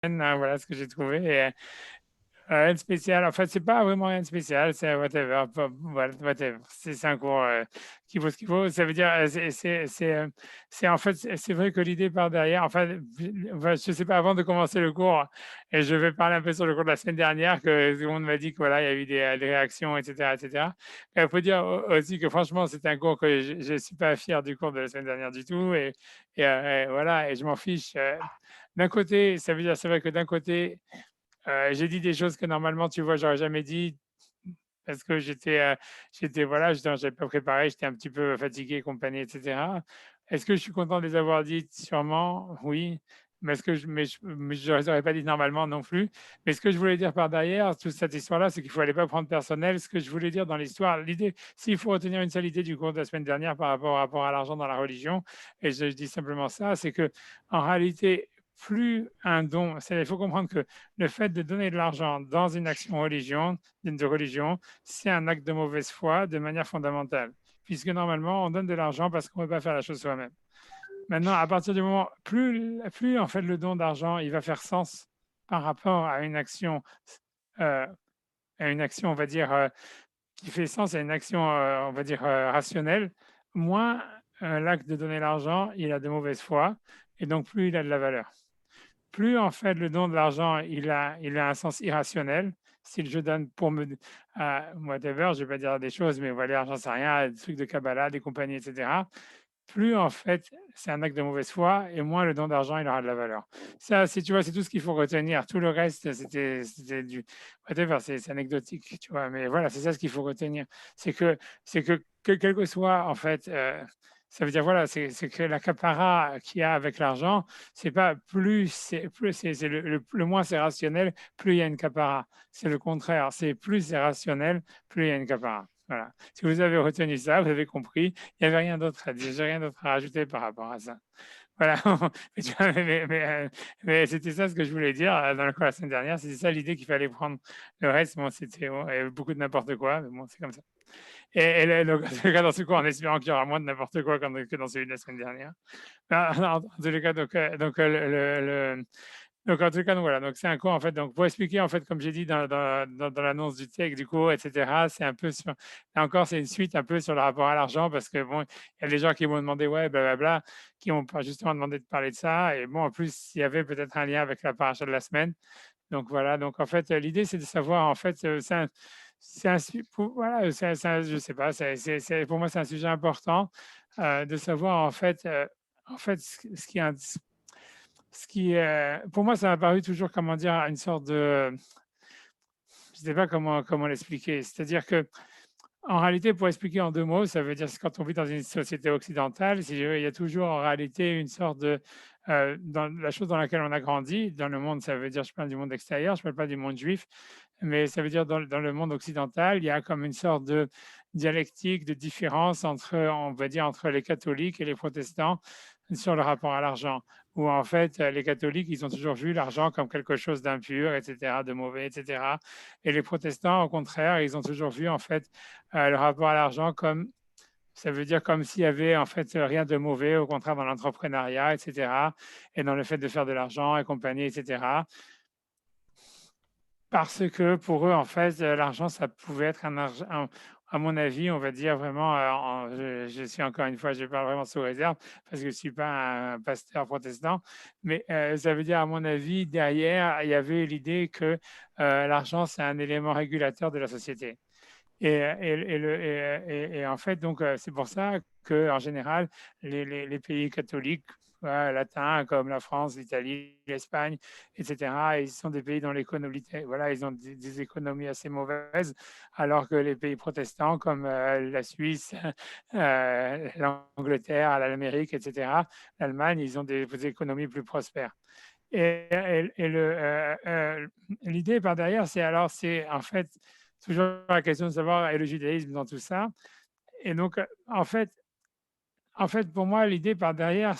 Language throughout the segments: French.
voilà ce que j'ai trouvé. Et, rien de spécial. En fait, c'est pas vraiment rien de spécial. C'est whatever. Voilà, whatever. C'est un cours qui vaut ce qu'il vaut. Ça veut dire, c'est en fait, c'est vrai que l'idée part derrière. Enfin, je sais pas, avant de commencer le cours, et je vais parler un peu sur le cours de la semaine dernière, que tout le monde m'a dit que voilà, il y a eu des réactions, etc., etc. Il faut dire aussi que franchement, c'est un cours que je suis pas fier du cours de la semaine dernière du tout. Et voilà, et je m'en fiche. D'un côté, ça veut dire, c'est vrai que d'un côté, j'ai dit des choses que normalement, tu vois, j'aurais jamais dit parce que j'étais voilà, j'avais pas préparé, j'étais un petit peu fatigué et compagnie, et cetera. Est-ce que je suis content de les avoir dites? Sûrement, oui. Mais est-ce que je les aurais pas dites normalement non plus. Mais ce que je voulais dire par derrière, toute cette histoire-là, c'est qu'il faut aller pas prendre personnel. Ce que je voulais dire dans l'histoire, l'idée, s'il faut retenir une seule idée du cours de la semaine dernière par rapport au rapport à l'argent dans la religion, et je dis simplement ça, c'est que en réalité, plus un don, il faut comprendre que le fait de donner de l'argent dans une action de religion, c'est un acte de mauvaise foi de manière fondamentale, puisque normalement, on donne de l'argent parce qu'on ne veut pas faire la chose soi-même. Maintenant, à partir du moment, plus en fait le don d'argent, il va faire sens par rapport euh, à une action, on va dire, qui fait sens à une action, on va dire, rationnelle, moins l'acte de donner l'argent, il a de mauvaise foi, et donc plus il a de la valeur. Plus en fait le don de l'argent, il a un sens irrationnel. Si je donne pour me, whatever, je vais pas dire des choses, mais voilà, j'en sais rien, des trucs de Kabbalah, des compagnies, etc. Plus en fait c'est un acte de mauvaise foi et moins le don d'argent il aura de la valeur. Ça, si tu vois, c'est tout ce qu'il faut retenir. Tout le reste, c'était du whatever, c'est anecdotique, tu vois. Mais voilà, c'est ça ce qu'il faut retenir. C'est que, c'est que quel que soit en fait, ça veut dire voilà, c'est que l'accaparat qu'il y a avec l'argent, c'est pas plus c'est le moins c'est rationnel, plus il y a une capara. C'est le contraire, c'est plus c'est rationnel, plus il y a une capara. Voilà. Si vous avez retenu ça, vous avez compris. Il n'y avait rien d'autre à dire, j'ai rien d'autre à rajouter par rapport à ça. Voilà, mais, mais c'était ça ce que je voulais dire dans le cours la semaine dernière. C'était ça l'idée qu'il fallait prendre. Le reste, bon, c'était bon, il y avait beaucoup de n'importe quoi, mais bon, c'est comme ça. Donc, en tous les cas, dans ce cours, en espérant qu'il y aura moins de n'importe quoi que dans celui de la semaine dernière. En tous les cas, donc, en tout cas, donc, voilà, donc c'est un cours en fait. Donc, pour expliquer en fait, comme j'ai dit dans l'annonce du texte du cours, etc. C'est un peu sur, là encore, c'est une suite un peu sur le rapport à l'argent parce que bon, il y a des gens qui m'ont demandé, ouais, blablabla, qui m'ont pas justement demandé de parler de ça. Et bon, en plus, il y avait peut-être un lien avec la paracha de la semaine. Donc voilà, donc en fait, l'idée, c'est de savoir en fait, voilà, je sais pas, pour moi, c'est un sujet important de savoir en fait, pour moi, ça m'a paru toujours, comment dire, une sorte de, je sais pas comment l'expliquer. C'est-à-dire que, en réalité, pour expliquer en deux mots, ça veut dire que quand on vit dans une société occidentale, il y a toujours en réalité une sorte de, dans la chose dans laquelle on a grandi, dans le monde, ça veut dire, je parle du monde extérieur, je parle pas du monde juif, mais ça veut dire dans le monde occidental, il y a comme une sorte de dialectique, de différence entre, on va dire, entre les catholiques et les protestants sur le rapport à l'argent, où en fait, les catholiques, ils ont toujours vu l'argent comme quelque chose d'impur, etc., de mauvais, etc. Et les protestants, au contraire, ils ont toujours vu en fait le rapport à l'argent comme, ça veut dire comme s'il y avait en fait rien de mauvais, au contraire dans l'entrepreneuriat, etc. Et dans le fait de faire de l'argent et compagnie, etc. Parce que pour eux, en fait, l'argent, ça pouvait être un argent, à mon avis, on va dire vraiment, je suis encore une fois, je parle vraiment sous réserve parce que je ne suis pas un pasteur protestant, mais ça veut dire, à mon avis, derrière, il y avait l'idée que l'argent, c'est un élément régulateur de la société. Et en fait, donc, c'est pour ça qu'en général, les pays catholiques, latins, comme la France, l'Italie, l'Espagne, etc., ils sont des pays dont l'économie, voilà, ils ont des économies assez mauvaises, alors que les pays protestants, comme la Suisse, l'Angleterre, l'Amérique, etc., l'Allemagne, ils ont des économies plus prospères. L'idée par derrière, c'est en fait toujours la question de savoir et le judaïsme dans tout ça. Et donc, pour moi, l'idée par derrière,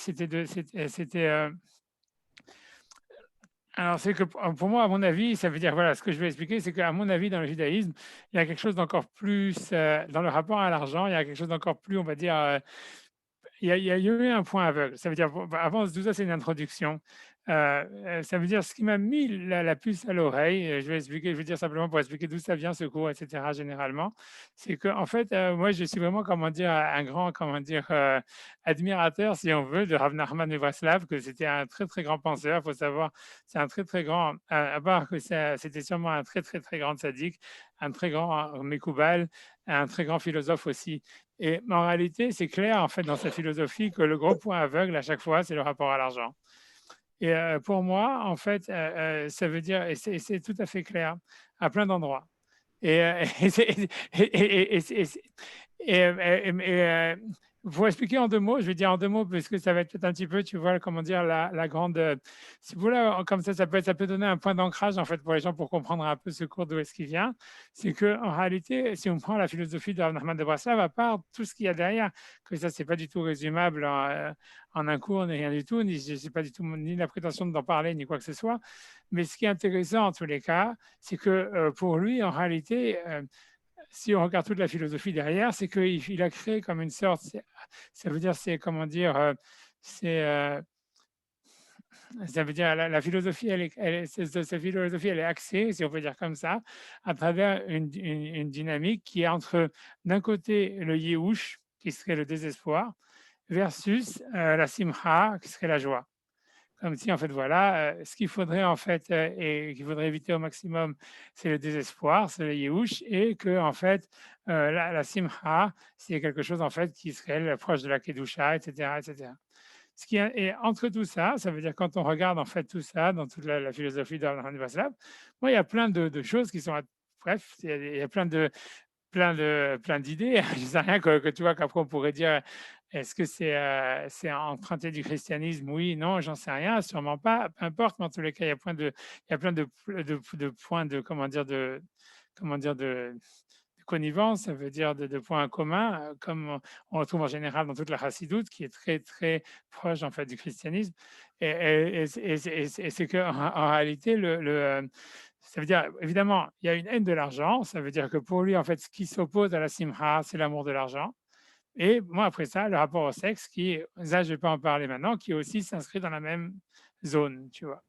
alors c'est que pour moi, à mon avis, ça veut dire, voilà, ce que je vais expliquer, c'est qu'à mon avis, dans le judaïsme, il y a quelque chose d'encore plus, dans le rapport à l'argent, il y a quelque chose d'encore plus, on va dire, il y a eu un point aveugle. Ça veut dire, avant tout ça, c'est une introduction. Ça veut dire ce qui m'a mis la puce à l'oreille, je vais dire simplement pour expliquer d'où ça vient ce cours et cetera généralement. C'est qu'en fait, moi je suis vraiment, comment dire, un grand, comment dire, admirateur si on veut de Rav Nachman de Breslav, que c'était un très, très grand penseur. Il faut savoir, c'est un très, très grand, à part que c'était sûrement un très, très, très grand sadique, un très grand Mekoubal, un très grand philosophe aussi. Et en réalité, c'est clair en fait dans sa philosophie que le gros point aveugle à chaque fois, c'est le rapport à l'argent. Et pour moi, en fait, ça veut dire, et c'est tout à fait clair, à plein d'endroits. Et, et pour expliquer en 2 mots, je vais dire en 2 mots parce que ça va être peut-être un petit peu, tu vois, comment dire, la grande, si vous voulez, comme ça peut donner un point d'ancrage, en fait, pour les gens, pour comprendre un peu ce cours, d'où est-ce qu'il vient. C'est qu'en réalité, si on prend la philosophie de Rav Nachman de Breslav, à part tout ce qu'il y a derrière, que ça, c'est pas du tout résumable en un cours, ni rien du tout, ni je n'ai pas du tout ni la prétention d'en parler, ni quoi que ce soit. Mais ce qui est intéressant en tous les cas, c'est que pour lui, en réalité, si on regarde toute la philosophie derrière, c'est qu'il a créé comme une sorte, ça veut dire, c'est comment dire, c'est, ça veut dire la philosophie, cette philosophie, elle est axée, si on peut dire comme ça, à travers une dynamique qui est entre, d'un côté, le Yehush, qui serait le désespoir, versus la Simcha, qui serait la joie. Comme si, en fait, voilà, ce qu'il faudrait, en fait, et qu'il faudrait éviter au maximum, c'est le désespoir, c'est le Yehush, et que, en fait, la Simcha, c'est quelque chose, en fait, qui serait proche de la Kedusha, etc., etc. Ce qui est, et entre tout ça, ça veut dire quand on regarde, en fait, tout ça, dans toute la philosophie d'Abraham Vaslav, moi, il y a plein de choses qui sont, bref, il y a plein d'idées. Je ne sais rien que tu vois qu'après on pourrait dire, est-ce que c'est emprunté du christianisme? Oui, non, j'en sais rien, sûrement pas, peu importe, mais en tous les cas, il y a plein de points de, comment dire, de connivence, ça veut dire de points communs, comme on retrouve en général dans toute la chassidoute, qui est très, très proche en fait du christianisme. Et c'est qu'en en réalité, ça veut dire, évidemment, il y a une haine de l'argent. Ça veut dire que pour lui, en fait, ce qui s'oppose à la simha, c'est l'amour de l'argent. Et moi, après ça, le rapport au sexe, qui, ça, je ne vais pas en parler maintenant, qui aussi s'inscrit dans la même zone, tu vois.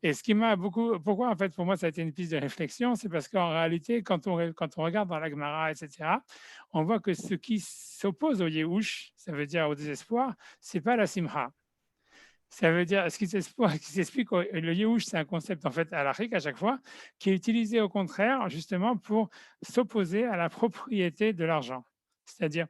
Et ce qui m'a beaucoup, pourquoi en fait pour moi ça a été une piste de réflexion, c'est parce qu'en réalité, quand on regarde dans la Gemara, etc., on voit que ce qui s'oppose au Yehush, ça veut dire au désespoir, c'est pas la Simha. Ça veut dire, ce qui s'explique, le Yehush, c'est un concept en fait halachique à chaque fois, qui est utilisé au contraire justement pour s'opposer à la propriété de l'argent. C'est-à-dire,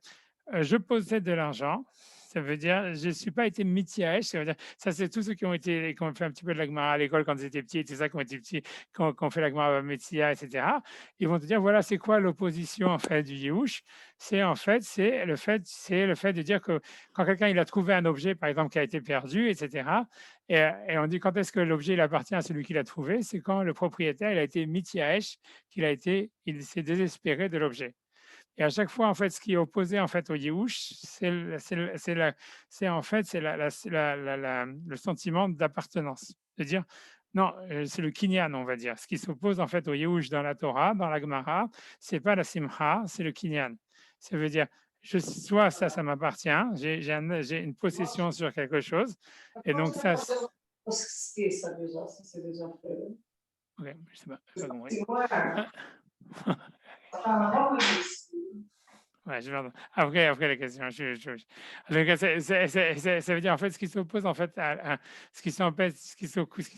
je possède de l'argent, ça veut dire je ne suis pas été mityaesh, ça veut dire ça c'est tous ceux qui ont fait un petit peu de la Gemara à l'école quand ils étaient petits, et tout ça, qui ont été petits, qui ont fait la Gemara Metzia, etc. Ils vont te dire voilà c'est quoi l'opposition en fait du Yehush, c'est en fait c'est le fait de dire que quand quelqu'un il a trouvé un objet par exemple qui a été perdu, etc. Et on dit quand est-ce que l'objet il appartient à celui qui l'a trouvé, c'est quand le propriétaire il a été mityaesh, il s'est désespéré de l'objet. Et à chaque fois, en fait, ce qui est opposé en fait au Yehush, c'est en fait le sentiment d'appartenance. De dire, non, c'est le kinyan, on va dire. Ce qui s'oppose en fait au Yehush dans la Torah, dans la Gemara, c'est pas la simcha, c'est le kinyan. Ça veut dire, soit ça m'appartient, j'ai une possession sur quelque chose, et donc ça. Ok, je sais pas, j'ai pas compris. Ouais, je vais après la question. En tout cas, ça veut dire en fait ce qui s'oppose en fait ce qui s'empêche, ce qui s'oppose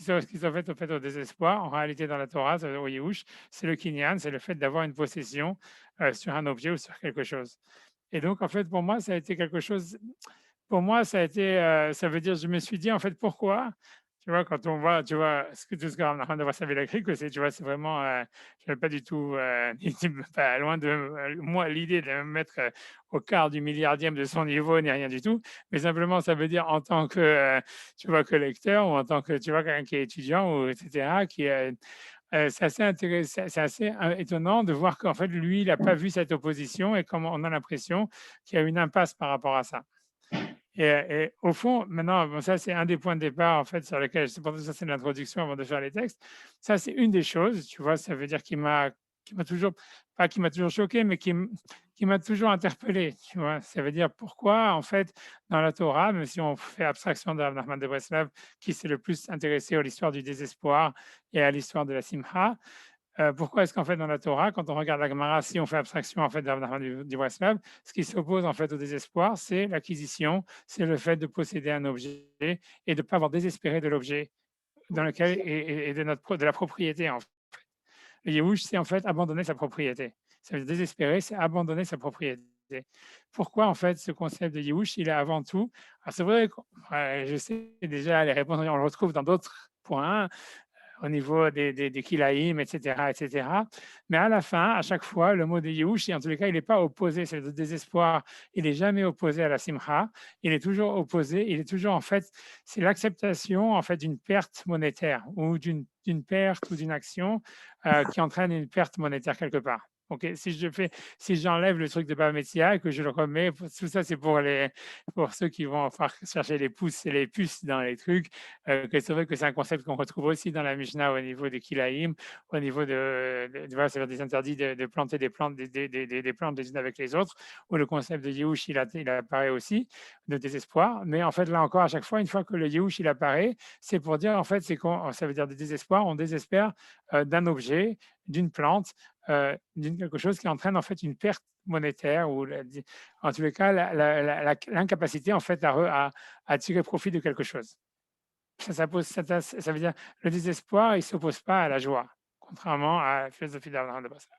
en fait au désespoir. En réalité, dans la Torah, au Yehush, c'est le kinyan, c'est le fait d'avoir une possession sur un objet ou sur quelque chose. Et donc, en fait, pour moi, ça a été quelque chose. Pour moi, ça a été, ça veut dire, je me suis dit en fait pourquoi. Tu vois, quand on voit, tu vois, tout ce qu'on est en train de voir ça avec la crique, c'est, tu vois, c'est vraiment, je n'avais pas du tout, pas loin de moi l'idée de me mettre au quart du milliardième de son niveau, ni rien du tout, mais simplement, ça veut dire en tant que, tu vois, que lecteur ou en tant que, tu vois, quelqu'un qui est étudiant, ou etc., c'est assez intéressant, c'est assez étonnant de voir qu'en fait, lui, il n'a pas vu cette opposition et comment on a l'impression qu'il y a une impasse par rapport à ça. Et au fond, maintenant, bon, ça c'est un des points de départ en fait sur lesquels, c'est pour ça que ça c'est l'introduction avant de faire les textes. Ça c'est une des choses, tu vois, ça veut dire m'a toujours, pas qui m'a toujours choqué, mais qui m'a toujours interpellé. Tu vois, ça veut dire pourquoi, en fait, dans la Torah, même si on fait abstraction de Rav Nachman de Breslav, qui s'est le plus intéressé à l'histoire du désespoir et à l'histoire de la Simcha, pourquoi est-ce qu'en fait dans la Torah, quand on regarde la Gemara, si on fait abstraction en fait de Rav Nachman du Breslav, ce qui s'oppose en fait au désespoir, c'est l'acquisition, c'est le fait de posséder un objet et de ne pas avoir désespéré de l'objet dans lequel et de la propriété en fait. Le Yehush, c'est en fait abandonner sa propriété. Ça veut dire désespérer, c'est abandonner sa propriété. Pourquoi en fait ce concept de Yehush, il est avant tout. Alors c'est vrai, je sais déjà les réponses, on le retrouve dans d'autres points, au niveau des kilaïm, etc., etc. Mais à la fin, à chaque fois, le mot de Yehush, en tous les cas, il n'est pas opposé, c'est le désespoir, il n'est jamais opposé à la simcha, il est toujours opposé, il est toujours en fait, c'est l'acceptation en fait d'une perte monétaire ou d'une perte ou d'une action qui entraîne une perte monétaire quelque part. Ok, si j'enlève le truc de Bametia et que je le remets, tout ça c'est pour ceux qui vont faire chercher les pouces et les puces dans les trucs. Que c'est vrai que c'est un concept qu'on retrouve aussi dans la Mishnah au niveau des kilaïm, au niveau voilà, ça veut dire des interdits de planter des plantes, des plantes les unes avec les autres, où le concept de Yehush, il apparaît aussi, de désespoir. Mais en fait, là encore, à chaque fois, une fois que le Yehush, il apparaît, c'est pour dire, en fait, ça veut dire de désespoir, on désespère d'un objet, d'une plante, d'une quelque chose qui entraîne en fait une perte monétaire ou en tous les cas l'incapacité en fait à tirer profit de quelque chose. Ça veut dire le désespoir, il ne s'oppose pas à la joie, contrairement à la philosophie d'Abraham de Basel.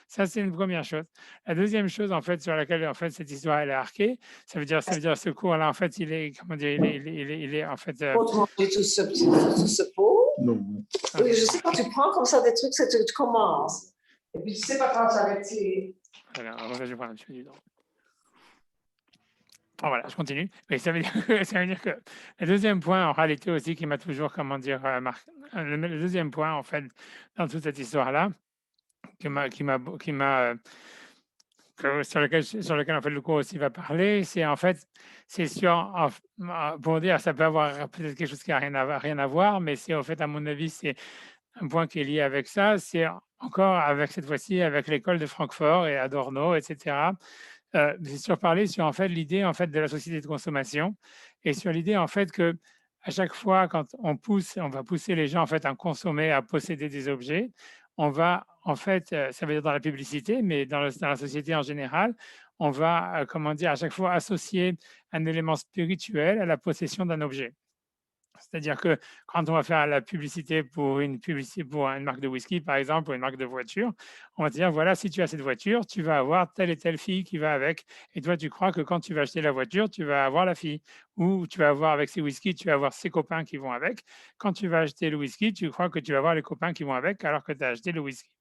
Ça, c'est une première chose. La deuxième chose, en fait, sur laquelle en fait, cette histoire elle est arquée, ça veut dire ce cours-là, en fait, il est, comment dire, il est en fait. Pour te manger tout ce pot. Non. Oui, je sais, quand tu prends comme ça des trucs, tu commences. Et puis, tu sais pas quand ça va être. Alors, je prends un petit peu du temps. Oh, voilà, je continue. Mais ça veut dire que le deuxième point, en réalité aussi, qui m'a toujours, comment dire, marqué, le deuxième point, en fait, dans toute cette histoire-là, sur lequel en fait le cours aussi va parler, c'est en fait, c'est sur, pour dire, ça peut avoir peut-être quelque chose qui n'a rien à voir, mais c'est en fait, à mon avis, c'est un point qui est lié avec ça, c'est encore avec cette fois-ci, avec l'école de Francfort et Adorno, etc. C'est sur parler sur en fait l'idée en fait de la société de consommation et sur l'idée en fait que à chaque fois quand on va pousser les gens en fait à consommer, à posséder des objets, on va en fait, ça veut dire dans la publicité, mais dans la société en général, on va, comment dire, à chaque fois associer un élément spirituel à la possession d'un objet. C'est-à-dire que quand on va faire la publicité pour une marque de whisky, par exemple, ou une marque de voiture, on va te dire, voilà, si tu as cette voiture, tu vas avoir telle et telle fille qui va avec. Et toi, tu crois que quand tu vas acheter la voiture, tu vas avoir la fille. Ou tu vas avoir avec ces whisky, tu vas avoir ses copains qui vont avec. Quand tu vas acheter le whisky, tu crois que tu vas avoir les copains qui vont avec alors que tu as acheté le whisky.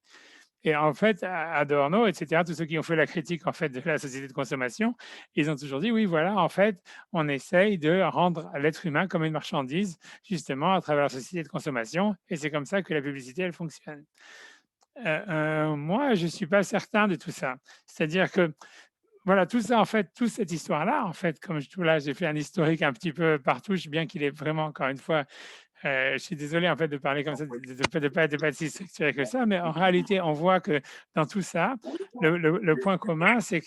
Et en fait, Adorno, etc., tous ceux qui ont fait la critique en fait de la société de consommation, ils ont toujours dit oui, voilà, en fait, on essaye de rendre l'être humain comme une marchandise, justement, à travers la société de consommation, et c'est comme ça que la publicité, elle fonctionne. Moi, je ne suis pas certain de tout ça. C'est-à-dire que voilà, tout ça, en fait, toute cette histoire-là, en fait, comme là, j'ai fait un historique un petit peu partout, bien qu'il est vraiment, encore une fois, je suis désolé en fait de parler comme ça, de ne pas être si structuré que ça, mais en réalité, on voit que dans tout ça, le point commun, c'est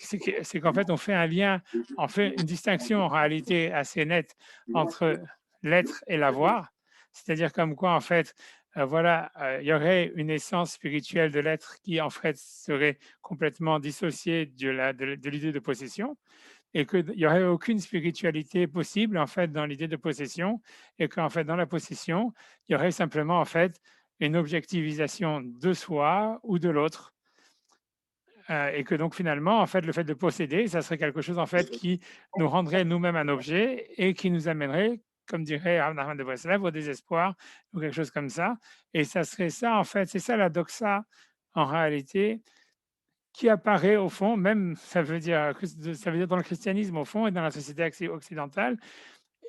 qu'en fait, on fait un lien, on fait une distinction en réalité assez nette entre l'être et l'avoir. C'est-à-dire comme quoi, en fait, voilà, il y aurait une essence spirituelle de l'être qui, en fait, serait complètement dissociée de l'idée de possession et qu'il n'y aurait aucune spiritualité possible en fait dans l'idée de possession et qu'en fait dans la possession il y aurait simplement en fait une objectivisation de soi ou de l'autre et que donc finalement en fait le fait de posséder ça serait quelque chose en fait qui nous rendrait nous-mêmes un objet et qui nous amènerait comme dirait Arnaud de Breslev au désespoir ou quelque chose comme ça et ça serait ça en fait c'est ça la doxa en réalité qui apparaît au fond, même ça veut dire dans le christianisme au fond et dans la société occidentale.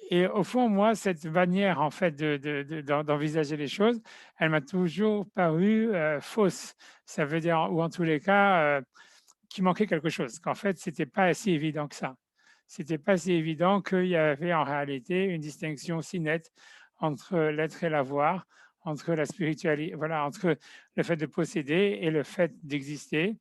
Et au fond, moi, cette manière en fait d'envisager les choses, elle m'a toujours paru fausse. Ça veut dire, ou en tous les cas, qu'il manquait quelque chose. Qu'en fait, c'était pas si évident que ça. C'était pas si évident qu'il y avait en réalité une distinction si nette entre l'être et l'avoir, entre la spiritualité, voilà, entre le fait de posséder et le fait d'exister.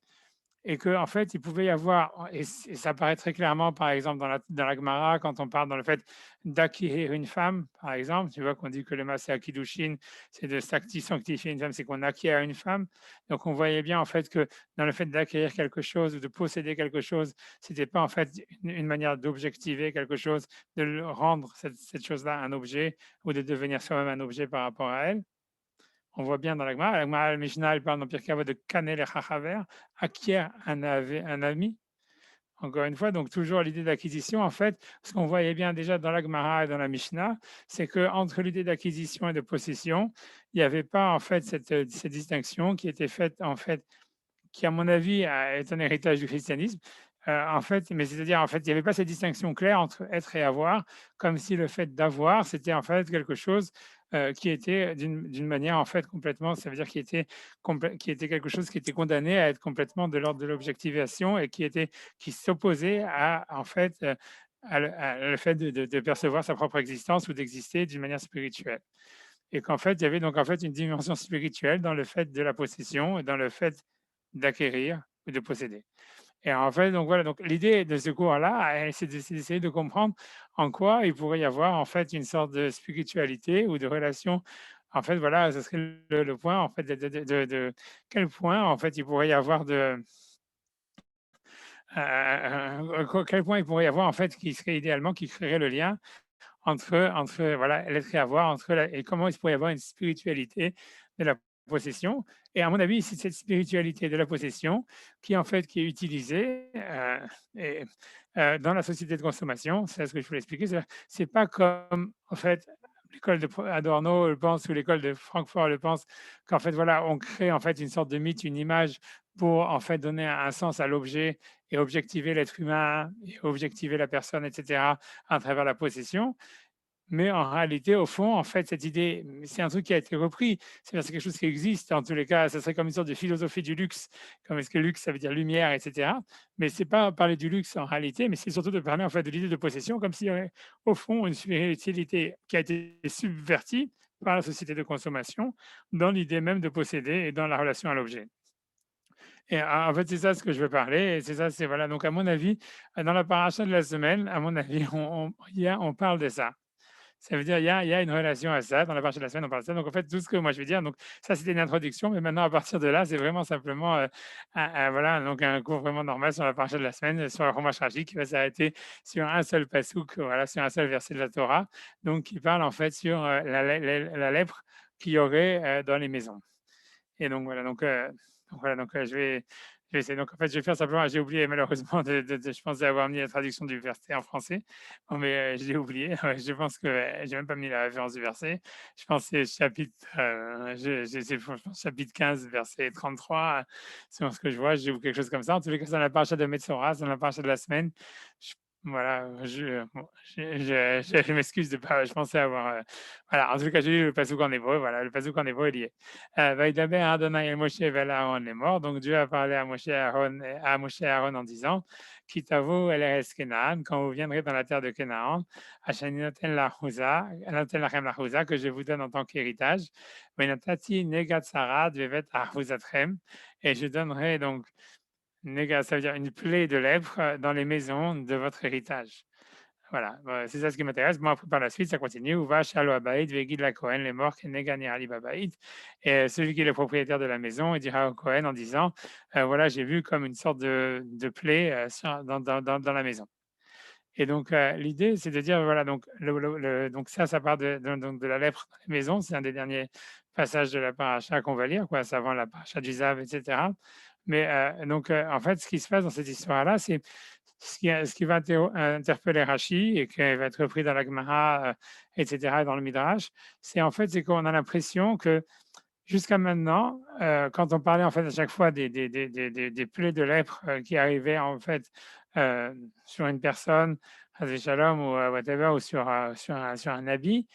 Et qu'en fait, il pouvait y avoir, et ça apparaît très clairement, par exemple, dans la Gemara, quand on parle dans le fait d'acquérir une femme, par exemple, tu vois qu'on dit que le mas c'est Akidushin, c'est de sanctifier une femme, c'est qu'on acquiert une femme. Donc on voyait bien en fait que dans le fait d'acquérir quelque chose ou de posséder quelque chose, c'était pas en fait une manière d'objectiver quelque chose, de rendre cette chose-là un objet ou de devenir soi-même un objet par rapport à elle. On voit bien dans la Gemara, le Mishnah, elle parle dans Pirkei Avot de Kanel et Chachaver, acquiert un ami. Encore une fois, donc toujours l'idée d'acquisition, en fait, ce qu'on voyait bien déjà dans la Gemara et dans la Mishnah, c'est qu'entre l'idée d'acquisition et de possession, il n'y avait pas en fait cette distinction qui était faite, en fait, qui à mon avis est un héritage du christianisme. En fait, mais c'est-à-dire, en fait, il n'y avait pas cette distinction claire entre être et avoir, comme si le fait d'avoir, c'était en fait quelque chose qui était d'une manière, en fait, complètement, ça veut dire qui était quelque chose qui était condamné à être complètement de l'ordre de l'objectivation et qui s'opposait à, en fait, à le fait de percevoir sa propre existence ou d'exister d'une manière spirituelle. Et qu'en fait, il y avait donc en fait une dimension spirituelle dans le fait de la possession et dans le fait d'acquérir ou de posséder. Et en fait, donc voilà, donc l'idée de ce cours-là, c'est d'essayer de comprendre en quoi il pourrait y avoir en fait une sorte de spiritualité ou de relation. En fait, voilà, ce serait le point en fait de quel point en fait il pourrait y avoir quel point il pourrait y avoir en fait qui serait idéalement qui créerait le lien entre voilà, l'être et avoir, et comment il pourrait y avoir une spiritualité de la possession. Et à mon avis, c'est cette spiritualité de la possession qui, en fait, qui est utilisée dans la société de consommation. C'est ce que je voulais expliquer. C'est pas comme, en fait, l'école de Adorno le pense ou l'école de Francfort le pense, qu'en fait, voilà, on crée en fait une sorte de mythe, une image pour en fait donner un sens à l'objet et objectiver l'être humain et objectiver la personne, etc., à travers la possession. Mais en réalité, au fond, en fait, cette idée, c'est un truc qui a été repris. C'est quelque chose qui existe. En tous les cas, ça serait comme une sorte de philosophie du luxe. Comme est-ce que luxe, ça veut dire lumière, etc. Mais c'est pas parler du luxe en réalité, mais c'est surtout de parler en fait de l'idée de possession, comme s'il y avait au fond une spiritualité qui a été subvertie par la société de consommation dans l'idée même de posséder et dans la relation à l'objet. Et en fait, c'est ça ce que je veux parler. Et c'est ça, c'est voilà. Donc, à mon avis, dans la paracha de la semaine, à mon avis, on parle de ça. Ça veut dire il y a une relation à ça. Dans la partie de la semaine, on parle de ça. Donc, en fait, tout ce que moi je vais dire, donc ça, c'était une introduction. Mais maintenant, à partir de là, c'est vraiment simplement voilà, donc un cours vraiment normal sur la partie de la semaine, sur le Chumash Rashi, qui va s'arrêter sur un seul passouk, voilà, sur un seul verset de la Torah, donc qui parle en fait sur la lèpre qu'il y aurait dans les maisons. Et donc, voilà, je vais essayer. Donc, en fait, je vais faire simplement, j'ai oublié malheureusement, je pensais avoir mis la traduction du verset en français, bon, mais je l'ai oublié. Ouais, je pense que j'ai même pas mis la référence du verset. Je pense que c'est chapitre, je pense chapitre 15, verset 33, selon ce que je vois, j'ai ou quelque chose comme ça. En tous les cas, c'est dans la paracha de Metsoras, dans la paracha de la semaine. Voilà, bon, je m'excuse de pas, je pensais avoir. Voilà, en tout cas, j'ai lu le passouk en hébreu. Voilà, le passouk en hébreu, il y est. Vaïdaber Adonai el Moshe vel Aaron est mort. Donc Dieu a parlé à Moshe et Aaron en disant Kitavo el Eretz Kenaan, quand vous viendrez dans la terre de Canaan, Hashani noten lachem lachouza, que je vous donne en tant qu'héritage. Venatati negat sarad vevet achouzatrem, et je donnerai donc ça veut dire une plaie de lèpre dans les maisons de votre héritage. Voilà, c'est ça ce qui m'intéresse. Moi, après, par la suite, ça continue. Uva shalo abaïd, vegid la Cohen, les morts, nega nirali babaïd. Et celui qui est le propriétaire de la maison, il dira au Cohen en disant voilà, j'ai vu comme une sorte de plaie dans la maison. Et donc, l'idée, c'est de dire voilà, donc, donc ça part de la lèpre dans les maisons. C'est un des derniers passages de la paracha qu'on va lire, quoi, c'est avant la paracha du Zav, etc. Mais donc, en fait, ce qui se passe dans cette histoire-là, c'est ce qui va interpeller Rashi et qui va être repris dans la Gemara, etc., et dans le Midrash, c'est qu'on a l'impression que jusqu'à maintenant, quand on parlait en fait à chaque fois des plaies de lèpre qui arrivaient en fait sur une personne, Shalom ou whatever, ou sur un habit,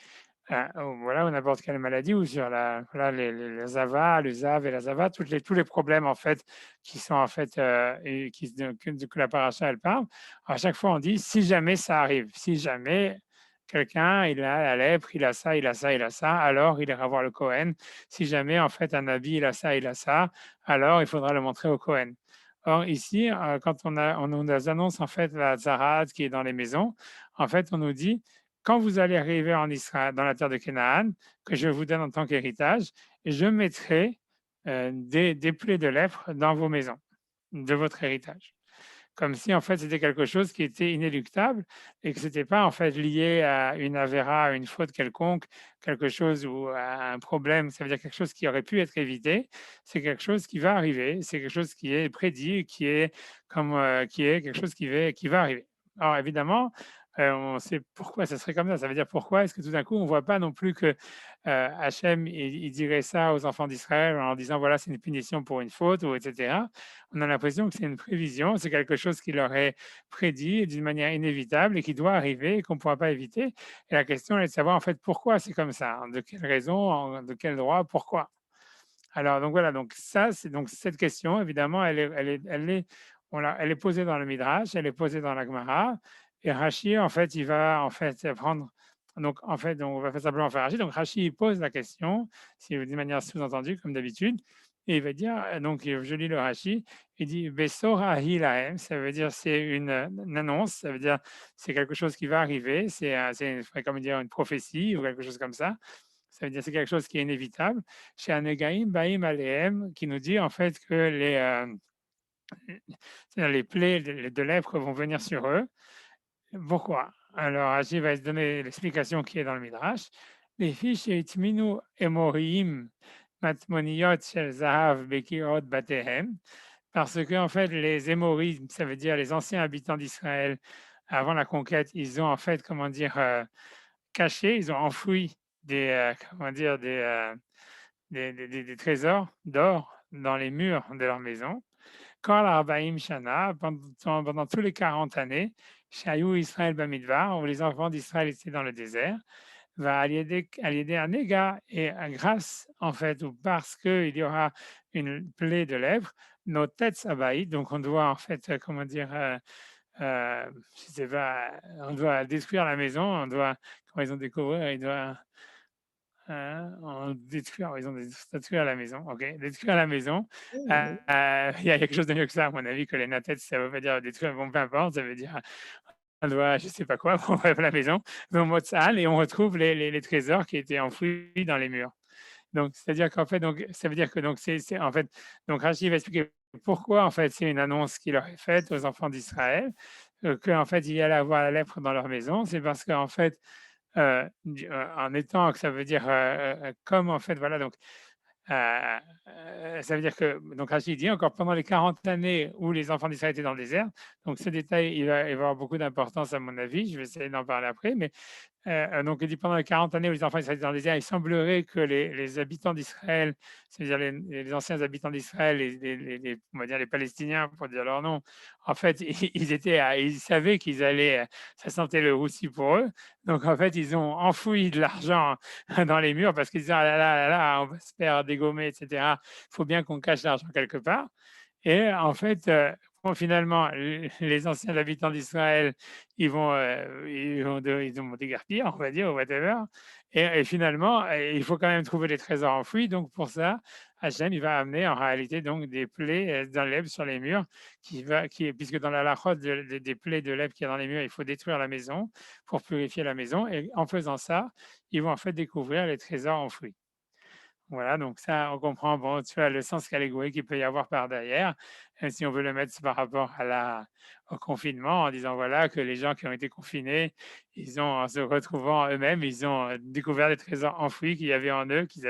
ou voilà, ou n'importe quelle maladie, ou sur voilà, les zava, le zav et la zava, tous les problèmes en fait qui sont en fait et que la paracha elle parle. À chaque fois, on dit si jamais ça arrive, si jamais quelqu'un, il a la lèpre, il a ça, il a ça, il a ça, alors il ira voir le Cohen. Si jamais, en fait, un habit, il a ça, alors il faudra le montrer au Cohen. Or, ici, quand on nous annonce, en fait, la Zarat qui est dans les maisons, en fait, on nous dit, quand vous allez arriver en Israël, dans la terre de Canaan, que je vous donne en tant qu'héritage, je mettrai des plaies de lèpre dans vos maisons, de votre héritage. Comme si en fait c'était quelque chose qui était inéluctable et que ce n'était pas en fait lié à une avéra, à une faute quelconque, quelque chose ou à un problème, ça veut dire quelque chose qui aurait pu être évité, c'est quelque chose qui va arriver, c'est quelque chose qui est prédit, qui est comme qui est quelque chose qui va arriver. Alors évidemment, on sait pourquoi ça serait comme ça. Ça veut dire pourquoi est-ce que tout d'un coup on ne voit pas non plus que Hachem il dirait ça aux enfants d'Israël en leur disant voilà c'est une punition pour une faute ou etc. On a l'impression que c'est une prévision, c'est quelque chose qui leur est prédit d'une manière inévitable et qui doit arriver et qu'on ne pourra pas éviter. Et la question est de savoir en fait pourquoi c'est comme ça, de quelle raison, de quel droit, pourquoi. Alors donc voilà, donc ça c'est donc cette question évidemment elle est posée dans le Midrash, elle est posée dans la Gemara et Rashi en fait il va en fait prendre donc on va simplement faire Rashi. Donc Rashi il pose la question, c'est d'une manière sous-entendue comme d'habitude, et il va dire donc je lis le Rashi, il dit Besora hilahem, ça veut dire c'est une annonce, ça veut dire c'est quelque chose qui va arriver, c'est comme dire une prophétie ou quelque chose comme ça. Ça veut dire c'est quelque chose qui est inévitable. Chez Anegaim Baim Aleem, qui nous dit en fait que les plaies de lèpre vont venir sur eux. Pourquoi? Alors, Rashi va se donner l'explication qui est dans le Midrash. Les fiches Itminu Emoriim Matmoniyot Shel Zahav Bekirot Batehem. Parce que, en fait, les Émorim, ça veut dire les anciens habitants d'Israël, avant la conquête, ils ont en fait, comment dire, caché, ils ont enfoui comment dire, des trésors d'or dans les murs de leur maison. Kol Arbaim Shana, pendant tous les 40 années, Shayou Israël Bamidbar, où les enfants d'Israël étaient dans le désert, va allier un Nega, et grâce, en fait, ou parce qu'il y aura une plaie de lèvres, nos têtes s'abaillent, donc on doit, en fait, comment dire, je sais pas, on doit détruire la maison, on doit, quand ils ont découvert, ils doivent détruire, ils ont détruire la maison, ok, détruire la maison. Il y a quelque chose de mieux que ça, à mon avis, que les natettes, ça veut pas dire détruire, bon, peu importe, ça veut dire on doit, je sais pas quoi, on bref, la maison, mais on monte ça et on retrouve les trésors qui étaient enfouis dans les murs. Donc, c'est-à-dire qu'en fait, donc, ça veut dire que donc, en fait, donc Rachid va expliquer pourquoi en fait c'est une annonce qu'il aurait faite aux enfants d'Israël, qu'en fait il y allait avoir la lèpre dans leur maison. C'est parce qu'en fait, en étant, que ça veut dire comme en fait, voilà, donc ça veut dire que, donc Rachid dit encore pendant les 40 années où les enfants d'Israël étaient dans le désert, donc ce détail il va avoir beaucoup d'importance à mon avis, je vais essayer d'en parler après, mais donc, il dit pendant les 40 années où les enfants étaient dans le désert, il semblerait que les habitants d'Israël, c'est-à-dire les anciens habitants d'Israël, on va dire les Palestiniens, pour dire leur nom, en fait, ils savaient qu'ils allaient, ça sentait le roussi pour eux. Donc, en fait, ils ont enfoui de l'argent dans les murs parce qu'ils disaient, ah là là, là là, on va se faire dégommer, etc. Il faut bien qu'on cache l'argent quelque part. Et en fait, bon, finalement, les anciens habitants d'Israël, ils vont déguerpir, on va dire, ou whatever. Et finalement, il faut quand même trouver les trésors enfouis. Donc, pour ça, Hachem, il va amener en réalité donc des plaies dans l'herbe sur les murs, puisque dans la lachot des plaies de lèvres qu'il y a dans les murs, il faut détruire la maison pour purifier la maison. Et en faisant ça, ils vont en fait découvrir les trésors enfouis. Voilà, donc ça, on comprend, bon, tu vois, le sens catégorique qu'il peut y avoir par derrière, si on veut le mettre par rapport au confinement, en disant, voilà, que les gens qui ont été confinés, ils ont, en se retrouvant eux-mêmes, ils ont découvert des trésors enfouis qu'il y avait en eux, qu'ils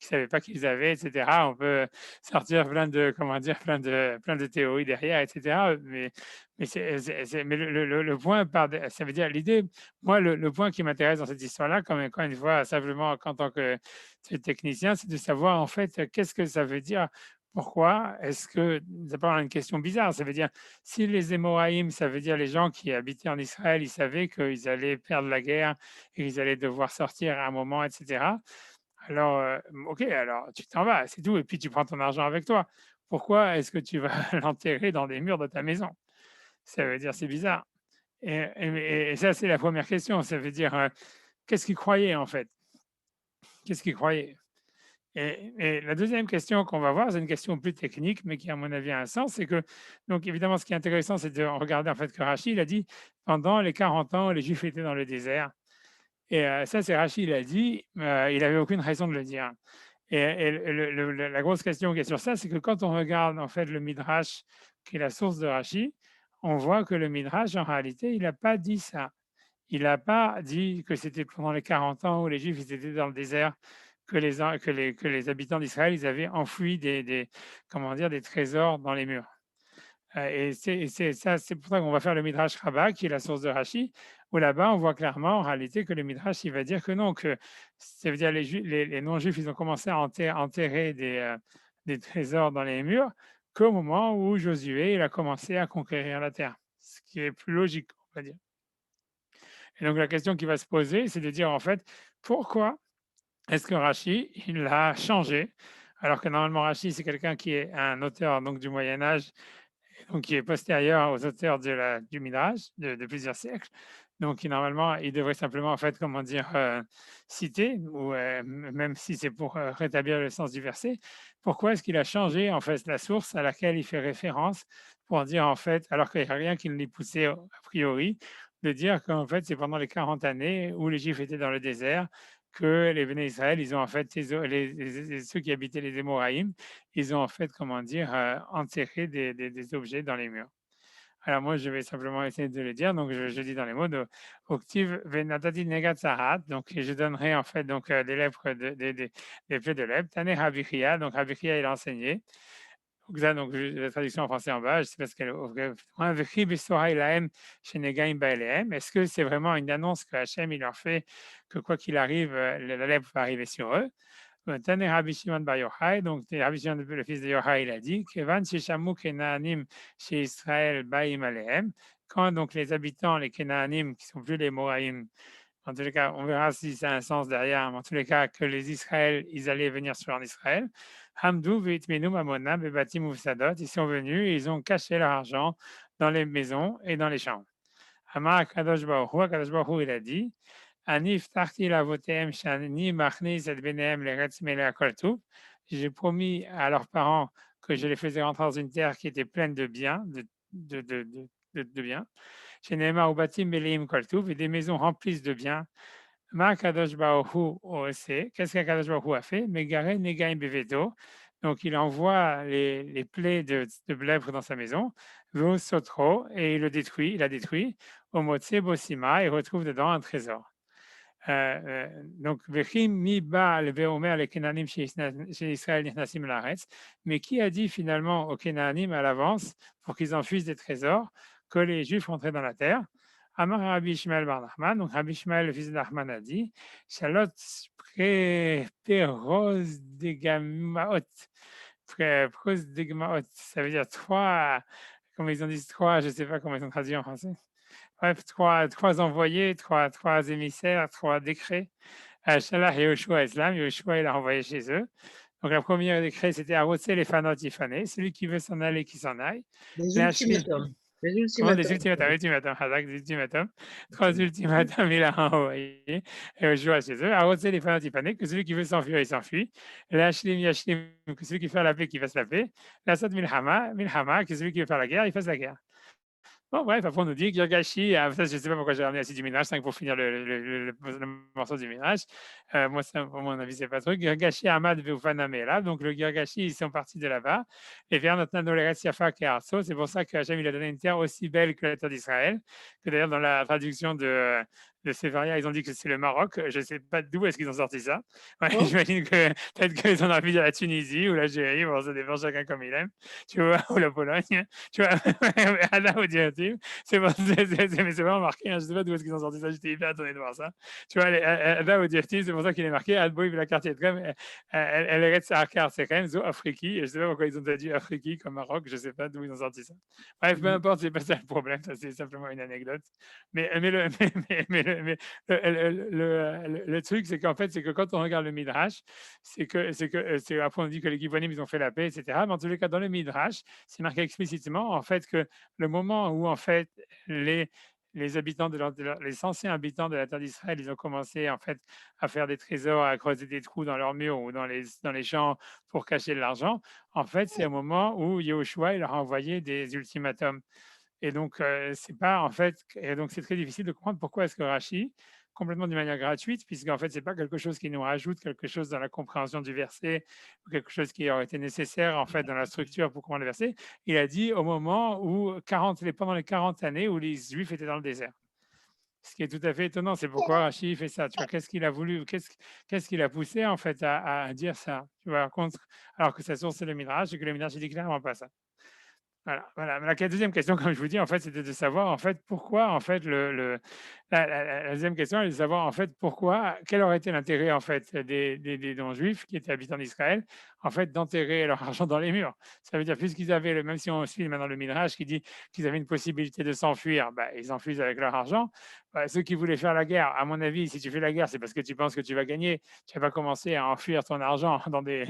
savaient pas qu'ils avaient, etc. On peut sortir plein de, comment dire, plein de théories derrière, etc. Mais le point, ça veut dire l'idée, moi, le point qui m'intéresse dans cette histoire-là, comme encore une fois, simplement en tant que technicien, c'est de savoir en fait qu'est-ce que ça veut dire. Pourquoi est-ce que, c'est pas une question bizarre, ça veut dire, si les Émoraïm, ça veut dire les gens qui habitaient en Israël, ils savaient qu'ils allaient perdre la guerre et qu'ils allaient devoir sortir à un moment, etc. Alors, ok, alors tu t'en vas, c'est tout, et puis tu prends ton argent avec toi. Pourquoi est-ce que tu vas l'enterrer dans des murs de ta maison? Ça veut dire, c'est bizarre. Et ça, c'est la première question. Ça veut dire, qu'est-ce qu'ils croyaient en fait? Qu'est-ce qu'ils croyaient? Et la deuxième question qu'on va voir, c'est une question plus technique, mais qui, à mon avis, a un sens. C'est que, donc évidemment, ce qui est intéressant, c'est de regarder en fait que Rachid, il a dit, pendant les 40 ans, les Juifs étaient dans le désert. Et ça, c'est Rachid, il a dit, il n'avait aucune raison de le dire. Et la grosse question qui est sur ça, c'est que quand on regarde en fait le Midrash, qui est la source de Rachid, on voit que le Midrash, en réalité, il n'a pas dit ça. Il n'a pas dit que c'était pendant les 40 ans où les Juifs ils étaient dans le désert que les habitants d'Israël ils avaient enfoui comment dire, des trésors dans les murs. C'est pour ça qu'on va faire le Midrash Rabbah, qui est la source de Rashi, où là-bas, on voit clairement en réalité que le Midrash, il va dire que non, que ça veut dire les non-juifs, ils ont commencé à enterrer des trésors dans les murs qu'au moment où Josué, il a commencé à conquérir la terre, ce qui est plus logique, on va dire. Et donc, la question qui va se poser, c'est de dire en fait, pourquoi est-ce que Rashi, il a changé, alors que normalement Rashi, c'est quelqu'un qui est un auteur donc, du Moyen Âge, donc qui est postérieur aux auteurs du Midrash de plusieurs siècles. Donc, normalement, il devrait simplement, en fait, comment dire, citer, ou même si c'est pour rétablir le sens du verset, pourquoi est-ce qu'il a changé, en fait, la source à laquelle il fait référence pour dire, en fait, alors qu'il n'y a rien qui ne l'ait poussé a priori, de dire qu'en fait, c'est pendant les 40 années où les Juifs étaient dans le désert que les Béné Israël, ils ont en fait, ceux qui habitaient les Émoraïm, ils ont en fait, comment dire, enterré des objets dans les murs. Alors moi, je vais simplement essayer de le dire. Donc, je dis dans les mots de Octiv Venatati Negat Sahat. Donc, je donnerai en fait donc des lèvres, des plaies de lèvres. Tane Habichia. Donc, Habichia, il a enseigné. Donc, ça, donc, la traduction en français en bas, je sais pas ce qu'elle est-ce que c'est vraiment une annonce que Hachem il leur fait que quoi qu'il arrive, la lèvre va arriver sur eux? Tane Rabbi Shimon Bar Yochai, donc Rabbi Shimon, le fils de Yochai, il a dit Kevan Shishamu Kenaanim chez Israël Baim Alehem, quand donc les habitants, les Kenaanim, qui sont plus les Moraïm, en tous les cas, on verra si ça a un sens derrière, mais en tous les cas, que les Israël, ils allaient venir sur en Israël. Hamdou Veitmenu Mamona Bebatim Ufsadot, ils sont venus et ils ont caché leur argent dans les maisons et dans les champs. Amar Kadosh Baruch Hu, il a dit j'ai promis à leurs parents que je les faisais rentrer dans une terre qui était pleine de biens, de biens. Chez Nehemar Ubatim Meleim Koltouv, et des maisons remplies de biens. Ma Kadosh Baruch Hu, qu'est-ce qu'Akadosh Baruch Hu a fait? Megare Negaim Beveto. Donc il envoie les plaies de blèvre dans sa maison, Sotro, et il le détruit, il a détruit. Omotse Bosima, il retrouve dedans un trésor. Donc, Vechim mi ba le veomer les Kenanim chez Israël nichnasim laaretz. Mais qui a dit finalement aux Kenanim à l'avance pour qu'ils enfuient des trésors que les Juifs rentraient dans la terre? Amar Rabbi Ishmael bar Nachman. Donc Rabbi Ishmael le fils de Nachman a dit Shalot peros degamaot. Peros degamaot. Ça veut dire trois. Comme ils ont dit trois, je ne sais pas comment ils ont traduit en français. Bref, trois envoyés, trois émissaires, trois décrets. Shalach et Yoshua Islam, Yoshua il a envoyé chez eux. Donc la première décret, c'était Arotse les fanot Ifané, celui qui veut s'en aller, qui s'en aille. Les ultimatums. Les ultimatums, Hazak, des ultimatums. Trois ultimatums, il a envoyé Yoshua chez eux. Arotse les fanot Ifané, que celui qui veut s'enfuir, il s'enfuit. Lashlim Yashlim, que celui qui veut faire la paix, qui fasse la paix. Lassad Milhama, que celui qui veut faire la guerre, il fasse la guerre. Bon, bref, après on nous dit Girgashi, ça, je ne sais pas pourquoi j'ai ramené assis du ménage, 5 pour finir le morceau du ménage. Moi, ça, à mon avis, c'est pas trop. Girgashi, Ahmad, Veufana, donc le Girgashi, ils sont partis de là-bas. Et vers notre Nanoleres Yafa et Arso, c'est pour ça que Hachem, il a donné une terre aussi belle que la terre d'Israël. Que d'ailleurs, dans la traduction de Sévaria, ils ont dit que c'est le Maroc. Je ne sais pas d'où est-ce qu'ils ont sorti ça. Ouais, Oh. j'imagine que peut-être qu'ils en ont envie de la Tunisie ou l'Algérie, bon, ça dépend chacun comme il aime, tu vois, ou la Pologne, tu vois, Allah au directive. C'est vraiment marqué, hein, je ne sais pas d'où est-ce qu'ils ont sorti ça, j'étais hyper étonné de voir ça. Tu vois, Allah au directive, c'est pour ça qu'il est marqué, Adboï, la carte est comme, elle est sa carte, c'est quand même Zo Afriki, et je ne sais pas pourquoi ils ont traduit Afriki comme Maroc, je ne sais pas d'où ils ont sorti ça. Bref, peu importe, c'est pas ça le problème, ça c'est simplement une anecdote. Mais le truc, c'est qu'en fait, c'est que quand on regarde le Midrash, après on dit que les Gibonim, ils ont fait la paix, etc. Mais en tous les cas, dans le Midrash, c'est marqué explicitement, en fait, que le moment où, en fait, les habitants les anciens habitants de la terre d'Israël, ils ont commencé en fait à faire des trésors, à creuser des trous dans leurs murs ou dans les champs pour cacher de l'argent. En fait, c'est un moment où Yahushua il leur a envoyé des ultimatums. Et donc, c'est pas en fait, et donc c'est très difficile de comprendre pourquoi est-ce que Rachi, complètement d'une manière gratuite, puisqu'en fait, c'est pas quelque chose qui nous rajoute quelque chose dans la compréhension du verset, ou quelque chose qui aurait été nécessaire en fait dans la structure pour comprendre le verset. Il a dit au moment où pendant les 40 années où les Juifs étaient dans le désert. Ce qui est tout à fait étonnant, c'est pourquoi Rachi fait ça. Tu vois, qu'est-ce qu'il a voulu, qu'est-ce qui l'a poussé en fait à dire ça. Tu vois, alors que sa source c'est le Midrash et que le Midrash il dit clairement pas ça. Voilà, voilà. La deuxième question, comme je vous dis, en fait, c'était de savoir, en fait, pourquoi, en fait, la deuxième question, est de savoir, en fait, pourquoi, quel aurait été l'intérêt, en fait, des non-juifs qui étaient habitants d'Israël, en fait, d'enterrer leur argent dans les murs. Ça veut dire, puisqu'ils avaient, même si on suit maintenant le Midrash qui dit qu'ils avaient une possibilité de s'enfuir, bah, ils enfuient avec leur argent. Bah, ceux qui voulaient faire la guerre, à mon avis, si tu fais la guerre, c'est parce que tu penses que tu vas gagner. Tu vas pas commencer à enfuir ton argent dans des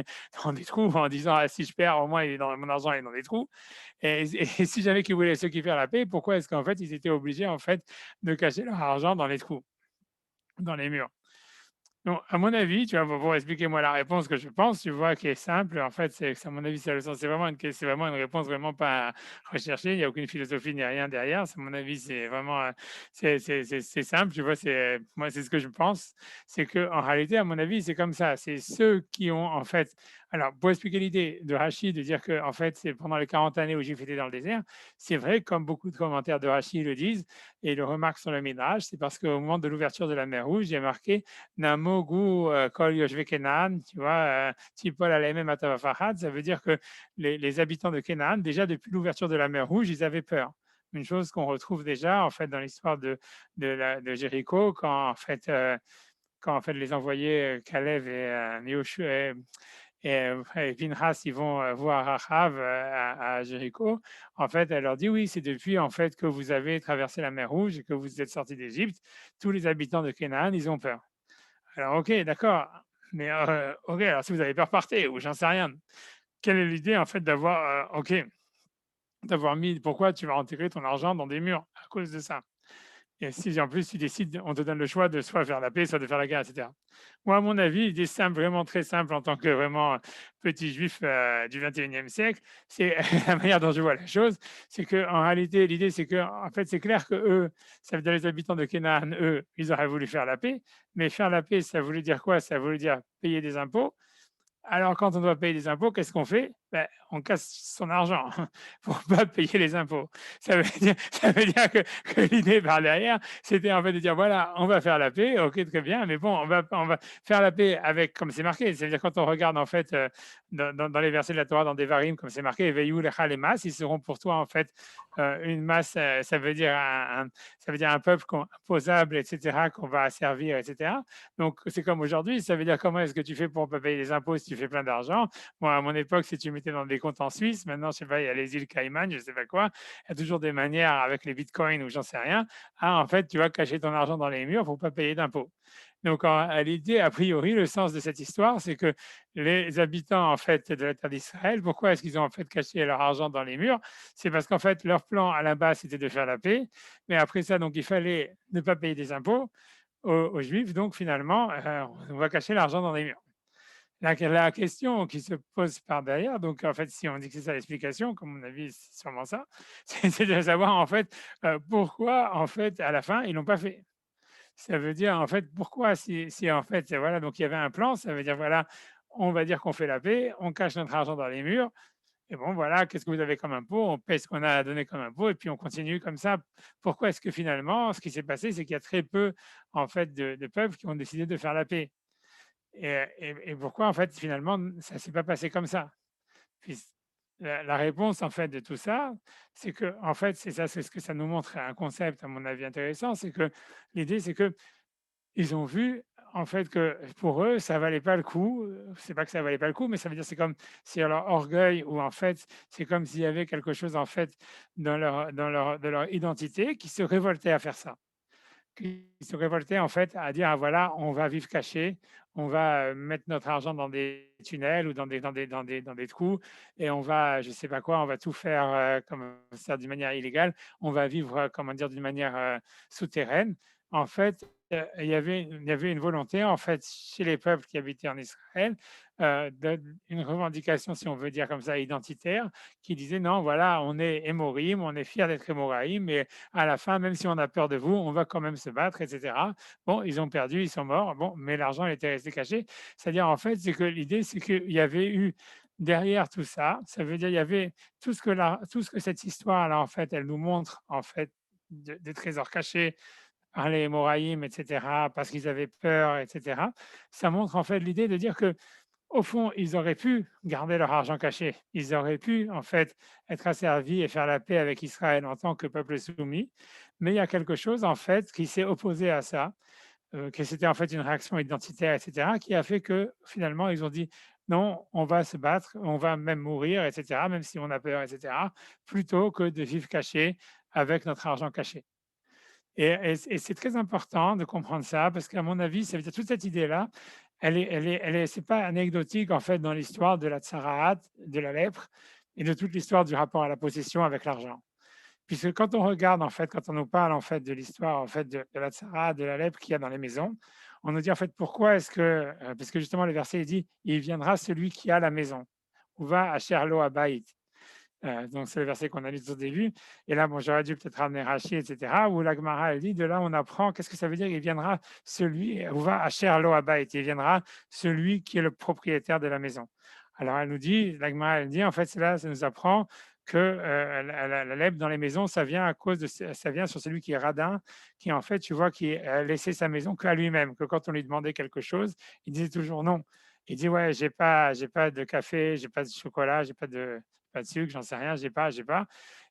trous en disant, ah, si je perds, au moins, mon argent est dans des trous. Et si jamais qu'ils voulaient ceux qui faire la paix, pourquoi est-ce qu'en fait, ils étaient obligés en fait de cacher leur argent dans les trous, dans les murs? Donc, à mon avis, tu vois, pour expliquer moi la réponse que je pense, tu vois, qui est simple, en fait, à mon avis, c'est vraiment c'est vraiment une réponse vraiment pas recherchée. Il n'y a aucune philosophie ni rien derrière. À mon avis, c'est vraiment, c'est simple, tu vois. Moi, c'est ce que je pense. C'est que en réalité, à mon avis, c'est comme ça. C'est ceux qui ont, en fait, alors pour expliquer l'idée de Rachid de dire que, en fait, c'est pendant les 40 années où j'ai fêté dans le désert. C'est vrai, comme beaucoup de commentaires de Rachid le disent et le remarquent sur le Midrash, c'est parce qu'au moment de l'ouverture de la mer Rouge, il y a marqué Namogu Kol Yoshve Kenan, tu vois, Tipol Alemem Atavafahad, ça veut dire que les habitants de Canaan, déjà depuis l'ouverture de la mer Rouge, ils avaient peur. Une chose qu'on retrouve déjà en fait dans l'histoire de Jéricho, quand en fait les envoyés Caleb et Nehoshua et Pinhas, ils vont voir Achav à Jéricho. En fait, elle leur dit oui, c'est depuis en fait que vous avez traversé la mer Rouge et que vous êtes sortis d'Égypte. Tous les habitants de Canaan, ils ont peur. Alors, ok, d'accord. Mais ok, alors si vous avez peur, partez, ou j'en sais rien. Quelle est l'idée en fait d'avoir, ok, d'avoir mis, pourquoi tu vas intégrer ton argent dans des murs à cause de ça? Et si en plus tu décides, on te donne le choix de soit faire la paix, soit de faire la guerre, etc. Moi, à mon avis, l'idée simple, vraiment très simple en tant que vraiment petit juif du 21e siècle, c'est la manière dont je vois la chose, c'est que en réalité, l'idée c'est que en fait, c'est clair que eux, ça veut dire les habitants de Canaan, eux, ils auraient voulu faire la paix, mais faire la paix, ça voulait dire quoi? Ça voulait dire payer des impôts. Alors, quand on doit payer des impôts, qu'est-ce qu'on fait? Ben, on casse son argent pour ne pas payer les impôts. Ça veut dire que l'idée par derrière, c'était en fait de dire voilà, on va faire la paix, ok, très bien, mais bon, on va faire la paix avec, comme c'est marqué, c'est-à-dire quand on regarde en fait dans les versets de la Torah, dans des varim, comme c'est marqué, Veiou lecha les masses, ils seront pour toi en fait une masse, ça veut dire un peuple imposable, etc., qu'on va asservir, etc. Donc, c'est comme aujourd'hui, ça veut dire comment est-ce que tu fais pour ne pas payer les impôts si tu fais plein d'argent. Moi, à mon époque, si tu mettais dans des comptes en Suisse, maintenant, je sais pas, il y a les îles Caïman, je sais pas quoi, il y a toujours des manières avec les bitcoins ou j'en sais rien. En fait, tu vas cacher ton argent dans les murs pour ne pas payer d'impôts. Donc, à l'idée, a priori, le sens de cette histoire, c'est que les habitants en fait de la terre d'Israël, pourquoi est-ce qu'ils ont en fait caché leur argent dans les murs? C'est parce qu'en fait, leur plan à la base, c'était de faire la paix, mais après ça, donc, il fallait ne pas payer des impôts aux Juifs. Donc, finalement, on va cacher l'argent dans les murs. La question qui se pose par derrière, donc en fait, si on dit que c'est ça l'explication, comme mon avis, c'est sûrement ça, c'est de savoir en fait pourquoi en fait à la fin ils l'ont pas fait. Ça veut dire en fait pourquoi si en fait voilà donc il y avait un plan, ça veut dire voilà on va dire qu'on fait la paix, on cache notre argent dans les murs et bon voilà qu'est-ce que vous avez comme impôt, on paie ce qu'on a donné comme impôt et puis on continue comme ça. Pourquoi est-ce que finalement ce qui s'est passé c'est qu'il y a très peu en fait de peuples qui ont décidé de faire la paix. Et pourquoi, en fait, finalement, ça ne s'est pas passé comme ça? Puis la réponse, en fait, de tout ça, c'est que, en fait, c'est ça, c'est ce que ça nous montre, un concept, à mon avis, intéressant, c'est que l'idée, c'est que ils ont vu, en fait, que pour eux, ça valait pas le coup. C'est pas que ça valait pas le coup, mais ça veut dire c'est comme si leur orgueil ou en fait, c'est comme s'il y avait quelque chose en fait de leur identité qui se révoltait à faire ça qui se révoltaient en fait à dire ah, voilà, on va vivre caché, on va mettre notre argent dans des tunnels ou dans des trous et on va, je sais pas quoi, on va tout faire comme ça d'une manière illégale. On va vivre, comment dire, d'une manière souterraine. En fait, il y avait une volonté, en fait, chez les peuples qui habitaient en Israël, une revendication, si on veut dire comme ça, identitaire, qui disait non, voilà, on est Émorim, on est fiers d'être Émoraïm, mais à la fin, même si on a peur de vous, on va quand même se battre, etc. Bon, ils ont perdu, ils sont morts, bon, mais l'argent il était resté caché. C'est-à-dire, en fait, c'est que l'idée, c'est qu'il y avait eu derrière tout ça, ça veut dire il y avait tout ce que cette histoire-là, en fait, elle nous montre, en fait, des trésors cachés par les Moraïm, etc., parce qu'ils avaient peur, etc. Ça montre en fait l'idée de dire que au fond, ils auraient pu garder leur argent caché. Ils auraient pu, en fait, être asservis et faire la paix avec Israël en tant que peuple soumis. Mais il y a quelque chose, en fait, qui s'est opposé à ça, que c'était en fait une réaction identitaire, etc., qui a fait que finalement, ils ont dit non, on va se battre, on va même mourir, etc., même si on a peur, etc., plutôt que de vivre caché avec notre argent caché. Et c'est très important de comprendre ça parce qu'à mon avis, ça veut dire toute cette idée-là, c'est pas anecdotique en fait dans l'histoire de la tsaraat, de la lèpre et de toute l'histoire du rapport à la possession avec l'argent. Puisque quand on regarde en fait, quand on nous parle en fait de l'histoire en fait de la tsaraat, de la lèpre qu'il y a dans les maisons, on nous dit en fait pourquoi est-ce que, parce que justement le verset il dit, il viendra celui qui a la maison, ou va à Sherlo Abaït. Donc, c'est le verset qu'on a lu tout au début. Et là, bon, j'aurais dû peut-être ramener Rachi, etc. Où la Gemara, elle dit, de là, on apprend, qu'est-ce que ça veut dire? Il viendra celui, ou va à Lo Abayit, il viendra celui qui est le propriétaire de la maison. Alors, elle nous dit, la Gemara, elle dit, en fait, c'est là, ça nous apprend que la lèpre dans les maisons, ça vient à cause de, ça vient sur celui qui est radin, qui en fait, tu vois, qui a laissé sa maison qu'à lui-même, que quand on lui demandait quelque chose, il disait toujours non. Il dit, ouais, j'ai pas de café, j'ai pas de chocolat, j'ai pas de sucre, j'en sais rien, j'ai pas.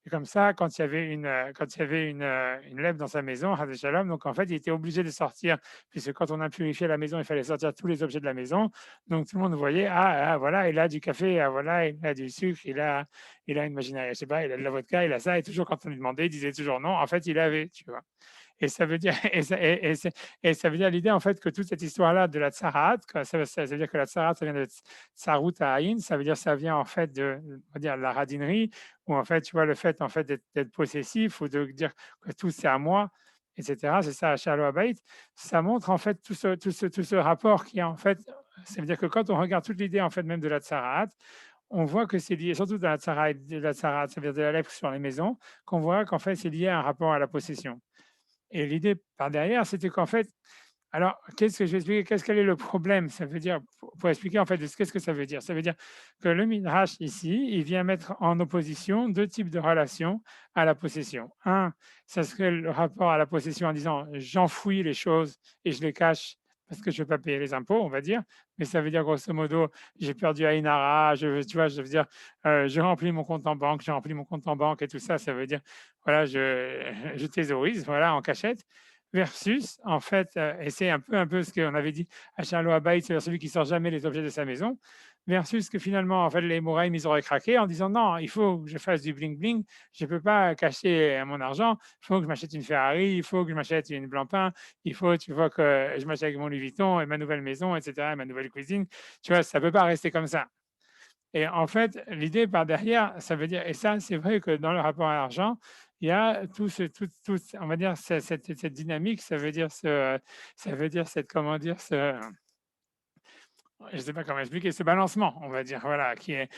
Et comme ça, quand il y avait quand il y avait une lèpre dans sa maison, Hav Shalom, donc en fait, il était obligé de sortir, puisque quand on a purifié la maison, il fallait sortir tous les objets de la maison. Donc tout le monde voyait, voilà, il a du café, voilà, il a du sucre, il a une machine je sais pas, il a de la vodka, il a ça. Et toujours quand on lui demandait, il disait toujours non. En fait, il avait, tu vois. Et ça veut dire, et ça veut dire l'idée en fait que toute cette histoire-là de la tsarat, ça veut dire que la tsarat, ça vient de tsarut à aïn, ça veut dire ça vient en fait de, on va dire, la radinerie, ou en fait, tu vois, le fait en fait d'être possessif ou de dire que tout c'est à moi, etc. C'est ça, Shalom Abayit. Ça montre en fait tout ce rapport qui est en fait, ça veut dire que quand on regarde toute l'idée en fait même de la tsarat, on voit que c'est lié, surtout dans la tsarat, ça veut dire de la lèpre sur les maisons, qu'on voit qu'en fait c'est lié à un rapport à la possession. Et l'idée par derrière, c'était qu'en fait, alors qu'est-ce que je vais expliquer? Quel est le problème? Ça veut dire, pour expliquer en fait qu'est-ce que ça veut dire? Ça veut dire que le Midrash ici, il vient mettre en opposition deux types de relations à la possession. Un, ça serait le rapport à la possession en disant j'enfouis les choses et je les cache parce que je ne veux pas payer les impôts, on va dire. Mais ça veut dire grosso modo, j'ai perdu à Inara, tu vois, je veux dire, je remplis mon compte en banque, j'ai rempli mon compte en banque et tout ça, ça veut dire, voilà, je thésaurise, voilà, en cachette versus, en fait, et c'est un peu ce qu'on avait dit à Charlot Abaït, c'est celui qui sort jamais les objets de sa maison, versus que finalement, en fait, les Moraïm, ils auraient craqué en disant non, il faut que je fasse du bling-bling, je ne peux pas cacher mon argent, il faut que je m'achète une Ferrari, il faut que je m'achète une Blancpain, il faut, tu vois, que je m'achète mon Louis Vuitton et ma nouvelle maison, etc., et ma nouvelle cuisine. Tu vois, ça ne peut pas rester comme ça. Et en fait, l'idée par derrière, ça veut dire, et ça, c'est vrai que dans le rapport à l'argent, il y a on va dire, cette dynamique, ça veut dire cette, comment dire, je ne sais pas comment expliquer, ce balancement, on va dire, voilà, qui est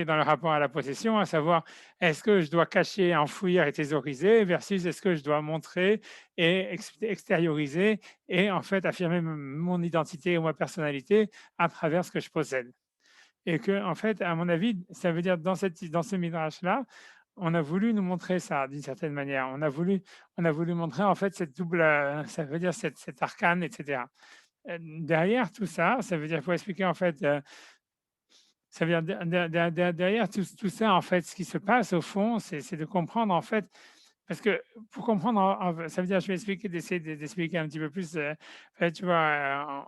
dans le rapport à la possession, à savoir, est-ce que je dois cacher, enfouir et thésauriser versus est-ce que je dois montrer et extérioriser et en fait affirmer mon identité ou ma personnalité à travers ce que je possède. Et que, en fait, à mon avis, ça veut dire dans ce midrash-là, on a voulu nous montrer ça d'une certaine manière. On a voulu montrer en fait cette double, ça veut dire cet arcane, etc. Derrière tout ça, ça veut dire, pour expliquer en fait, ça veut dire derrière tout ça, en fait, ce qui se passe au fond, c'est de comprendre en fait, parce que pour comprendre, ça veut dire, je vais expliquer, d'essayer d'expliquer un petit peu plus, tu vois,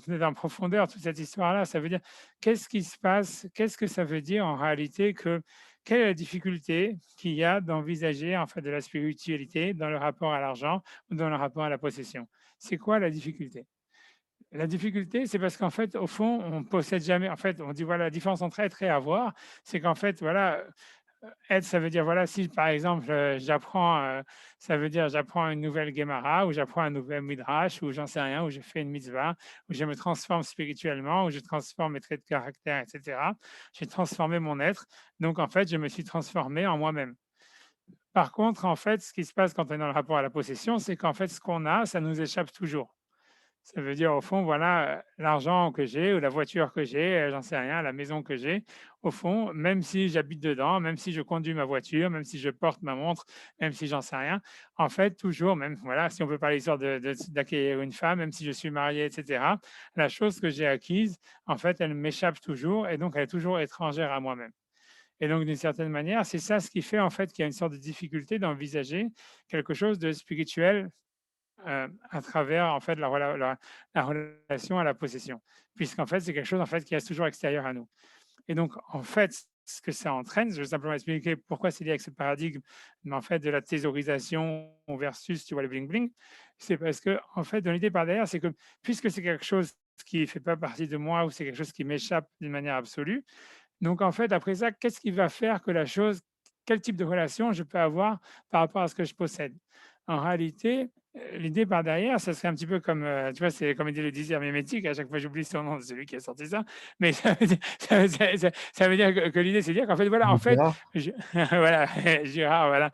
peut-être en profondeur toute cette histoire-là. Ça veut dire, qu'est-ce qui se passe, qu'est-ce que ça veut dire en réalité que, quelle est la difficulté qu'il y a d'envisager en fait de la spiritualité dans le rapport à l'argent ou dans le rapport à la possession? C'est quoi la difficulté? La difficulté, c'est parce qu'en fait, au fond, on ne possède jamais. En fait, on dit voilà, la différence entre être et avoir, c'est qu'en fait, voilà, être, ça veut dire voilà, si par exemple, ça veut dire j'apprends une nouvelle Gemara, ou j'apprends un nouvel Midrash, ou j'en sais rien, ou je fais une mitzvah, ou je me transforme spirituellement, ou je transforme mes traits de caractère, etc. J'ai transformé mon être. Donc, en fait, je me suis transformé en moi-même. Par contre, en fait, ce qui se passe quand on est dans le rapport à la possession, c'est qu'en fait, ce qu'on a, ça nous échappe toujours. Ça veut dire, au fond, voilà, l'argent que j'ai ou la voiture que j'ai, j'en sais rien, la maison que j'ai, au fond, même si j'habite dedans, même si je conduis ma voiture, même si je porte ma montre, même si j'en sais rien, en fait, toujours, même, voilà, si on peut parler l'histoire d'accueillir une femme, même si je suis marié, etc., la chose que j'ai acquise, en fait, elle m'échappe toujours et donc elle est toujours étrangère à moi-même. Et donc, d'une certaine manière, c'est ça ce qui fait, en fait, qu'il y a une sorte de difficulté d'envisager quelque chose de spirituel à travers en fait la relation à la possession, puisqu'en fait c'est quelque chose en fait qui reste toujours extérieur à nous. Et donc en fait ce que ça entraîne, je vais simplement expliquer pourquoi c'est lié avec ce paradigme, mais en fait de la thésaurisation versus tu vois le bling bling, c'est parce que en fait dans l'idée par derrière c'est que puisque c'est quelque chose qui ne fait pas partie de moi ou c'est quelque chose qui m'échappe d'une manière absolue, donc en fait après ça qu'est-ce qui va faire que la chose, quel type de relation je peux avoir par rapport à ce que je possède? En réalité, l'idée par derrière, ça serait un petit peu comme, tu vois, c'est comme il dit le désir mimétique, à chaque fois j'oublie son nom, c'est celui qui a sorti ça, mais ça veut dire que l'idée, c'est de dire qu'en fait, voilà, en fait, Gérard, je voilà, Girard, voilà,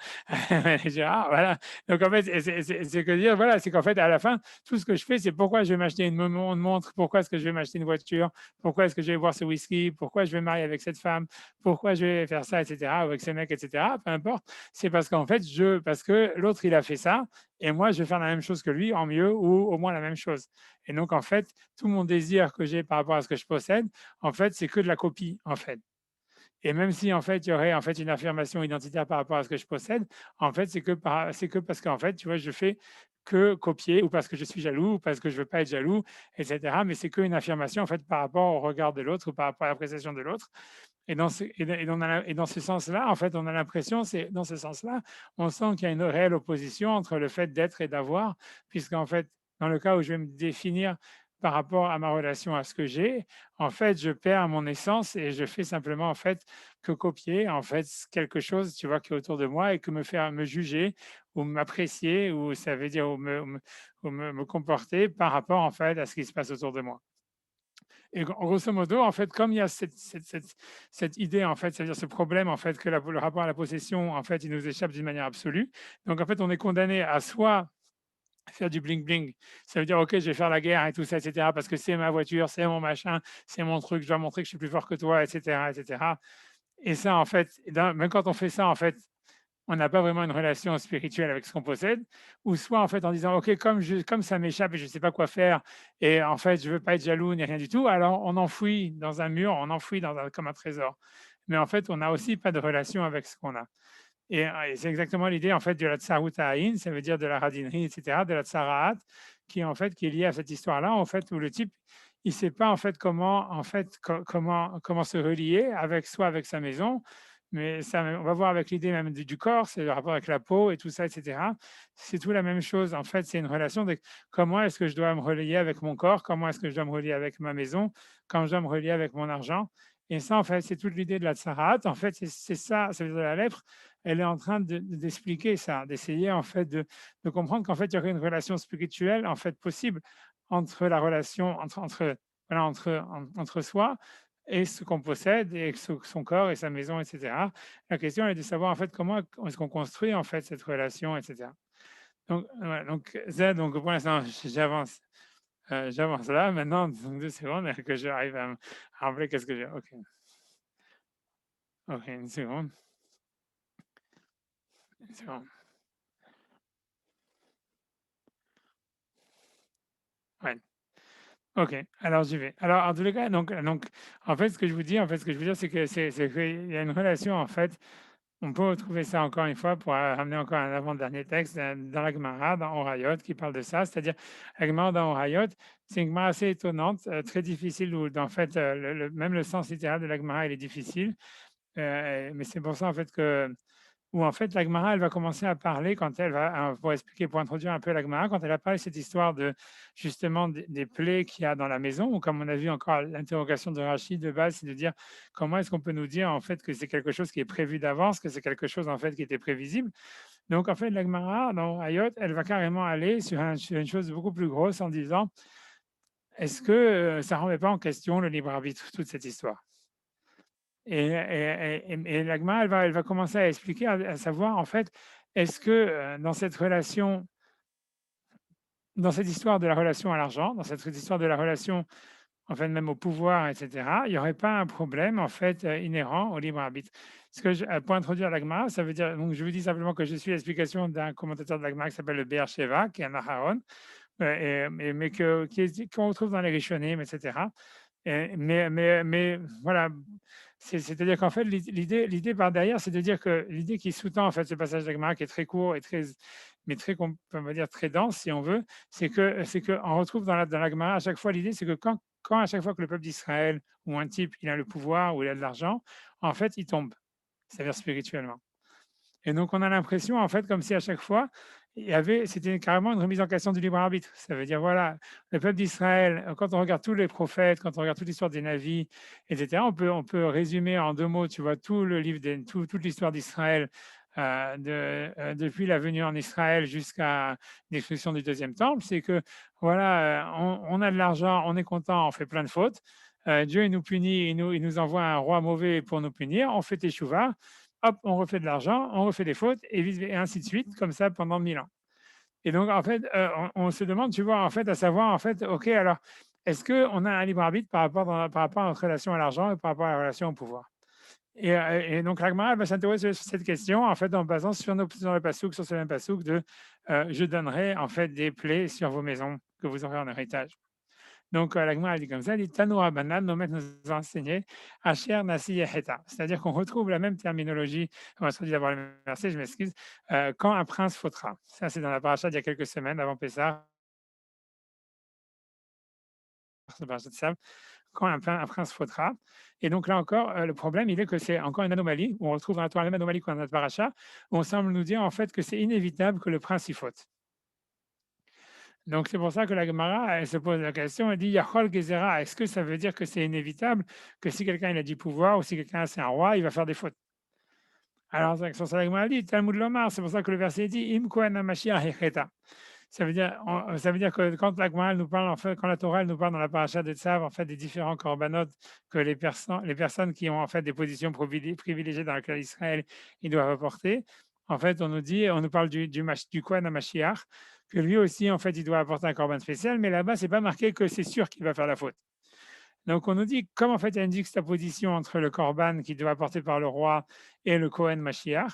Girard, voilà. Donc en fait, c'est que dire, voilà, c'est qu'en fait, à la fin, tout ce que je fais, c'est pourquoi je vais m'acheter une montre, pourquoi est-ce que je vais m'acheter une voiture, pourquoi est-ce que je vais boire ce whisky, pourquoi je vais me marier avec cette femme, pourquoi je vais faire ça, etc., avec ce mec, etc., peu importe. C'est parce qu'en fait, parce que l'autre, il a fait ça, et moi, je vais faire la même chose que lui, en mieux, ou au moins la même chose. Et donc, en fait, tout mon désir que j'ai par rapport à ce que je possède, en fait, c'est que de la copie, en fait. Et même si, en fait, il y aurait en fait une affirmation identitaire par rapport à ce que je possède, en fait, c'est que parce qu'en fait, tu vois, je fais que copier, ou parce que je suis jaloux, ou parce que je veux pas être jaloux, etc. Mais c'est qu'une affirmation, en fait, par rapport au regard de l'autre, ou par rapport à l'appréciation de l'autre. Et dans ce sens-là, en fait, on a l'impression, c'est dans ce sens-là, on sent qu'il y a une réelle opposition entre le fait d'être et d'avoir, puisqu'en fait, dans le cas où je vais me définir par rapport à ma relation à ce que j'ai, en fait, je perds mon essence et je fais simplement en fait que copier en fait quelque chose, tu vois, qui est autour de moi et que me faire me juger ou m'apprécier ou ça veut dire me comporter par rapport en fait à ce qui se passe autour de moi. Et grosso modo, en fait, comme il y a cette idée, en fait, c'est-à-dire ce problème, en fait, que le rapport à la possession, en fait, il nous échappe d'une manière absolue. Donc, en fait, on est condamné à soit faire du bling bling, ça veut dire ok, je vais faire la guerre et tout ça, etc. Parce que c'est ma voiture, c'est mon machin, c'est mon truc, je dois montrer que je suis plus fort que toi, etc., etc. Et ça, en fait, même quand on fait ça, en fait, on n'a pas vraiment une relation spirituelle avec ce qu'on possède, ou soit en fait en disant ok, comme ça m'échappe et je ne sais pas quoi faire, et en fait je veux pas être jaloux ni rien du tout, alors on enfouit dans un mur, on enfouit comme un trésor. Mais en fait, on n'a aussi pas de relation avec ce qu'on a. Et c'est exactement l'idée en fait de la tsarut ha'ain, ça veut dire de la radinerie, etc., de la tsaraat, qui est liée à cette histoire-là, en fait, où le type, il ne sait pas en fait comment, comment se relier avec soit avec sa maison, mais ça, on va voir avec l'idée même du corps, c'est le rapport avec la peau et tout ça, etc. C'est tout la même chose. En fait, c'est une relation de comment est-ce que je dois me relier avec mon corps, comment est-ce que je dois me relier avec ma maison, comment je dois me relier avec mon argent. Et ça, en fait, c'est toute l'idée de la tsaraat. En fait, c'est ça, ça veut dire la lèpre, elle est en train d'expliquer ça, d'essayer en fait de comprendre qu'en fait il y aurait une relation spirituelle en fait possible entre la relation voilà, entre soi et ce qu'on possède et son corps et sa maison, etc. La question est de savoir en fait comment est-ce qu'on construit en fait cette relation, etc. Donc, voilà, donc ça, donc pour l'instant j'avance là. Maintenant, donc 2 secondes que j'arrive à rappeler qu'est-ce que j'ai. Ok, ok, une seconde, une seconde. Ouais. OK, alors j'y vais. Alors, en tous les cas, donc, en fait, ce que je vous dis, en fait, ce que je veux dire, c'est que c'est qu'il y a une relation, en fait, on peut retrouver ça encore une fois pour ramener encore un avant-dernier texte dans la Gemara, dans Horayot, qui parle de ça. C'est-à-dire, la Gemara dans Horayot, c'est une Gemara assez étonnante, très difficile, où, en fait, même le sens littéral de la Gemara, il est difficile. Mais c'est pour ça, en fait, que où en fait la Gemara, elle va commencer à parler quand elle va, pour expliquer, pour introduire un peu la Gemara, quand elle a parlé de cette histoire de justement des plaies qu'il y a dans la maison, ou comme on a vu encore l'interrogation de Rachid de base, c'est de dire comment est-ce qu'on peut nous dire en fait que c'est quelque chose qui est prévu d'avance, que c'est quelque chose en fait qui était prévisible. Donc en fait la Gemara dans Ayot, elle va carrément aller sur une chose beaucoup plus grosse en disant est-ce que ça ne remet pas en question le libre arbitre, toute cette histoire? Et la Gemara, elle va commencer à expliquer, à savoir, en fait, est-ce que dans cette relation, dans cette histoire de la relation à l'argent, dans cette histoire de la relation, en fait, même au pouvoir, etc., il n'y aurait pas un problème, en fait, inhérent au libre arbitre. Pour introduire la Gemara, ça veut dire, donc je vous dis simplement que je suis l'explication d'un commentateur de la Gemara qui s'appelle le Be'er Sheva, qui est un Aharon, mais qu'on retrouve dans les Rishonim, etc. Mais voilà, c'est-à-dire qu'en fait, l'idée par derrière, c'est de dire que l'idée qui sous-tend en fait ce passage d'Agmara qui est très court et très, mais très, on va dire très dense, si on veut, c'est que on retrouve dans l'Agmara à chaque fois l'idée, c'est que quand à chaque fois que le peuple d'Israël ou un type il a le pouvoir ou il a de l'argent, en fait, il tombe, c'est-à-dire spirituellement. Et donc, on a l'impression, en fait, comme si à chaque fois, c'était carrément une remise en question du libre arbitre. Ça veut dire, voilà, le peuple d'Israël, quand on regarde tous les prophètes, quand on regarde toute l'histoire des navis, etc., on peut résumer en 2 mots, tu vois, tout le livre, toute l'histoire d'Israël, depuis la venue en Israël jusqu'à l'expulsion du deuxième temple, c'est que, voilà, on a de l'argent, on est content, on fait plein de fautes. Dieu, il nous punit, il nous envoie un roi mauvais pour nous punir, on fait échouva, hop, on refait de l'argent, on refait des fautes, et ainsi de suite, comme ça pendant 1000 ans. Et donc, en fait, on se demande, tu vois, en fait, à savoir, en fait, OK, alors, est-ce qu'on a un libre arbitre par rapport à notre relation à l'argent et par rapport à la relation au pouvoir? Et donc, l'Agmara va s'interroger sur cette question, en fait, en basant sur le passouk, sur ce même passouk de je donnerai, en fait, des plaies sur vos maisons que vous aurez en héritage. Donc, la Gemara dit comme ça, elle dit Tanoura Banan, nos maîtres nous ont enseigné Asher Nasi Yeheta. C'est-à-dire qu'on retrouve la même terminologie, on va se dire d'abord le verset, je m'excuse, quand un prince fautera. Ça, c'est dans la paracha d'il y a quelques semaines, avant Pessah, la paracha de Sam, quand un prince fautera. Et donc là encore, le problème, il est que c'est encore une anomalie, où on retrouve dans la Torah la même anomalie qu'on a dans notre paracha, où on semble nous dire en fait que c'est inévitable que le prince y faute. Donc, c'est pour ça que la Gemara, elle se pose la question, elle dit Yachol Gezerah, est-ce que ça veut dire que c'est inévitable que si quelqu'un il a du pouvoir ou si quelqu'un c'est un roi, il va faire des fautes? Alors, sur ça, la Gemara dit Talmud Lomar, c'est pour ça que le verset dit Im Kohen HaMashiach Hecheta. Ça veut dire que quand la Gemara nous parle, en fait, quand la Torah elle nous parle dans la paracha de Tzav, en fait, des différents korbanot que les personnes qui ont en fait des positions privilégiées dans laquelle Israël, ils doivent apporter, en fait, on nous parle du Kohen HaMashiach, que lui aussi, en fait, il doit apporter un korban spécial, mais là-bas, c'est pas marqué que c'est sûr qu'il va faire la faute. Donc, on nous dit, comme en fait, il y a une juxtaposition entre le korban qui doit apporter par le roi et le Kohen Mashiach.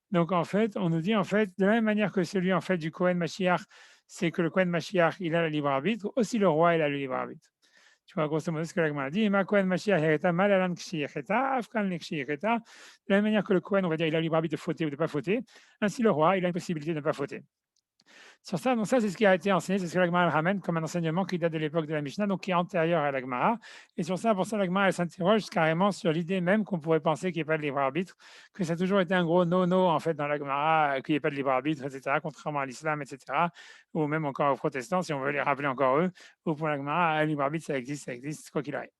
Donc, en fait, on nous dit, en fait, de la même manière que celui, en fait, du Kohen Mashiach, c'est que le Kohen Mashiach, il a le libre arbitre, aussi le roi, il a le libre arbitre. Tu vois, grosso modo, ce que la Gemara dit, Ma Kohen Mashiach hereta mal alan kshiyecheta, afkan le kshiyecheta. De la même manière que le Kohen, on va dire, il a le libre arbitre de fauter ou de ne pas fauter, ainsi le roi, il a une possibilité de ne pas fauter. Sur ça, donc ça, c'est ce qui a été enseigné, c'est ce que la Gemara ramène comme un enseignement qui date de l'époque de la Mishnah, donc qui est antérieur à la Gemara. Et sur ça, pour ça, la Gemara, elle s'interroge carrément sur l'idée même qu'on pourrait penser qu'il n'y ait pas de libre arbitre, que ça a toujours été un gros no-no, en fait, dans la Gemara, qu'il n'y ait pas de libre arbitre, etc., contrairement à l'islam, etc., ou même encore aux protestants, si on veut les rappeler encore eux, ou pour la Gemara, le libre arbitre, ça existe, quoi qu'il arrive.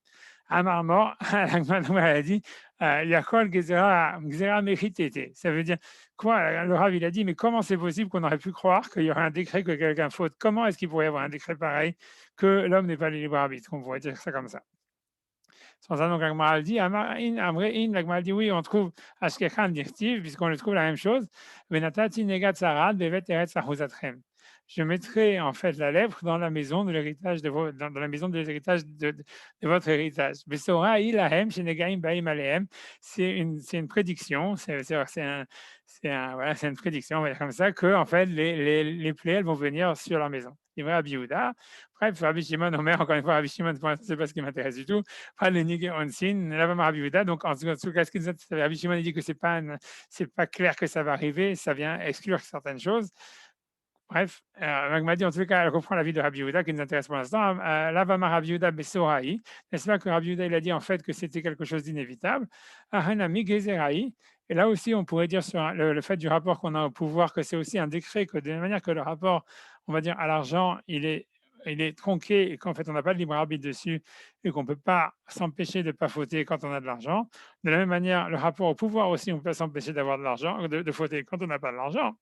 Amar mort, elle a dit Yachol Gezerah Mechitete. Ça veut dire quoi? Le Rav, il a dit mais comment c'est possible qu'on aurait pu croire qu'il y aurait un décret que quelqu'un faute? Comment est-ce qu'il pourrait y avoir un décret pareil que l'homme n'est pas le libre arbitre? On pourrait dire ça comme ça. Sans ça, donc, la dit la dit oui, on trouve Ashkechan Dirtiv, puisqu'on le trouve la même chose. Venatati Negat Sarad, Bevet Eretz Ahuzatrem. Je mettrai en fait la lèvre dans la maison de l'héritage dans la maison de l'héritage de votre héritage. Besora ilahem shenegaim baim alehem. C'est une prédiction. Voilà, c'est une prédiction. On va dire comme ça que en fait les plaies elles vont venir sur leur maison. Il va à Biouda. Bref, Rabbi Shimon Omer, encore une fois, Rabbi Shimon, pour l'instant, c'est pas ce qui m'intéresse du tout. Pas le Nigé Onsin, là-bas, Rabbi Yehuda. Donc, en tout cas, Rabbi Shimon dit que c'est pas clair que ça va arriver, ça vient exclure certaines choses. Bref, Magma dit en tout cas, elle reprend la vie de Rabbi Yehuda qui nous intéresse pour l'instant. Lavama Rabbi Yehuda Besoraï, n'est-ce pas que Rabbi Yehuda il a dit en fait que c'était quelque chose d'inévitable. Ahanami Gezeraï, et là aussi on pourrait dire sur le fait du rapport qu'on a au pouvoir que c'est aussi un décret, que de la manière que le rapport, on va dire, à l'argent, il est tronqué et qu'en fait on n'a pas de libre arbitre dessus et qu'on ne peut pas s'empêcher de ne pas fauter quand on a de l'argent. De la même manière, le rapport au pouvoir aussi, on peut pas s'empêcher d'avoir de l'argent, de fauter quand on n'a pas de l'argent.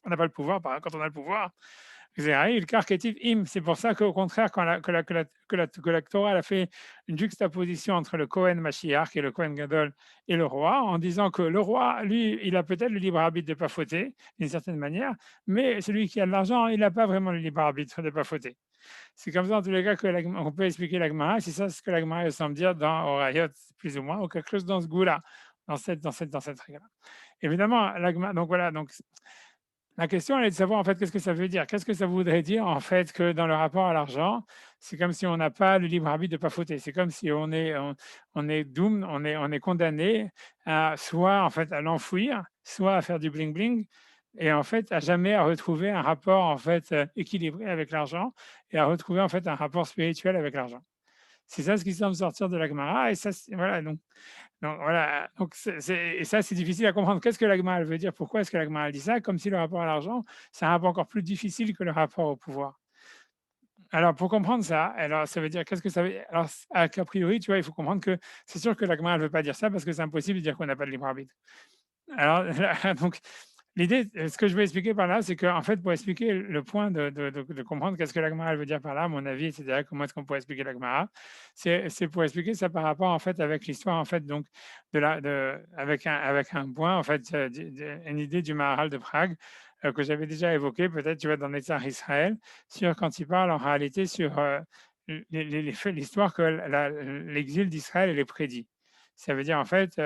On n'a pas le pouvoir, quand on a le pouvoir. C'est pour ça qu'au contraire, quand la Torah elle a fait une juxtaposition entre le Kohen Mashiach, qui est le Kohen Gadol, et le roi, en disant que le roi, lui, il a peut-être le libre arbitre de ne pas fauter, d'une certaine manière, mais celui qui a de l'argent, il n'a pas vraiment le libre arbitre de ne pas fauter. C'est comme ça, en tous les cas, qu'on peut expliquer la Gemara. C'est ça ce que la Gemara semble dire dans Orayot, plus ou moins, ou quelque chose dans ce goût-là, dans cette règle-là. Évidemment, la Gemara, donc voilà, donc la question, elle est de savoir en fait qu'est-ce que ça veut dire. Qu'est-ce que ça voudrait dire en fait que dans le rapport à l'argent, c'est comme si on n'a pas le libre arbitre de ne pas fauter. C'est comme si on est doom, on est condamné à soit en fait à l'enfouir, soit à faire du bling bling, et en fait à jamais à retrouver un rapport en fait équilibré avec l'argent et à retrouver en fait un rapport spirituel avec l'argent. C'est ça ce qui semble sortir de la Gemara, et ça voilà donc voilà, donc et ça, c'est difficile à comprendre. Qu'est-ce que l'agma elle veut dire? Pourquoi est-ce que l'agma elle dit ça? Comme si le rapport à l'argent, c'est un rapport encore plus difficile que le rapport au pouvoir. Alors, pour comprendre ça, alors ça veut dire qu'est-ce que ça veut. Alors, a priori, tu vois, il faut comprendre que c'est sûr que l'agma elle veut pas dire ça parce que c'est impossible de dire qu'on n'a pas de libre arbitre. Alors, donc, l'idée, ce que je vais expliquer par là, c'est qu'en fait, pour expliquer le point de comprendre qu'est-ce que la Gemara veut dire par là, à mon avis, etc., comment est-ce qu'on pourrait expliquer la Gemara, c'est pour expliquer ça par rapport, en fait, avec l'histoire, en fait, donc, avec un point, en fait, une idée du Maharal de Prague, que j'avais déjà évoqué, peut-être, tu vois, dans Netzach Israël, sur quand il parle, en réalité, sur l'histoire que l'exil d'Israël, elle est prédit. Ça veut dire, en fait,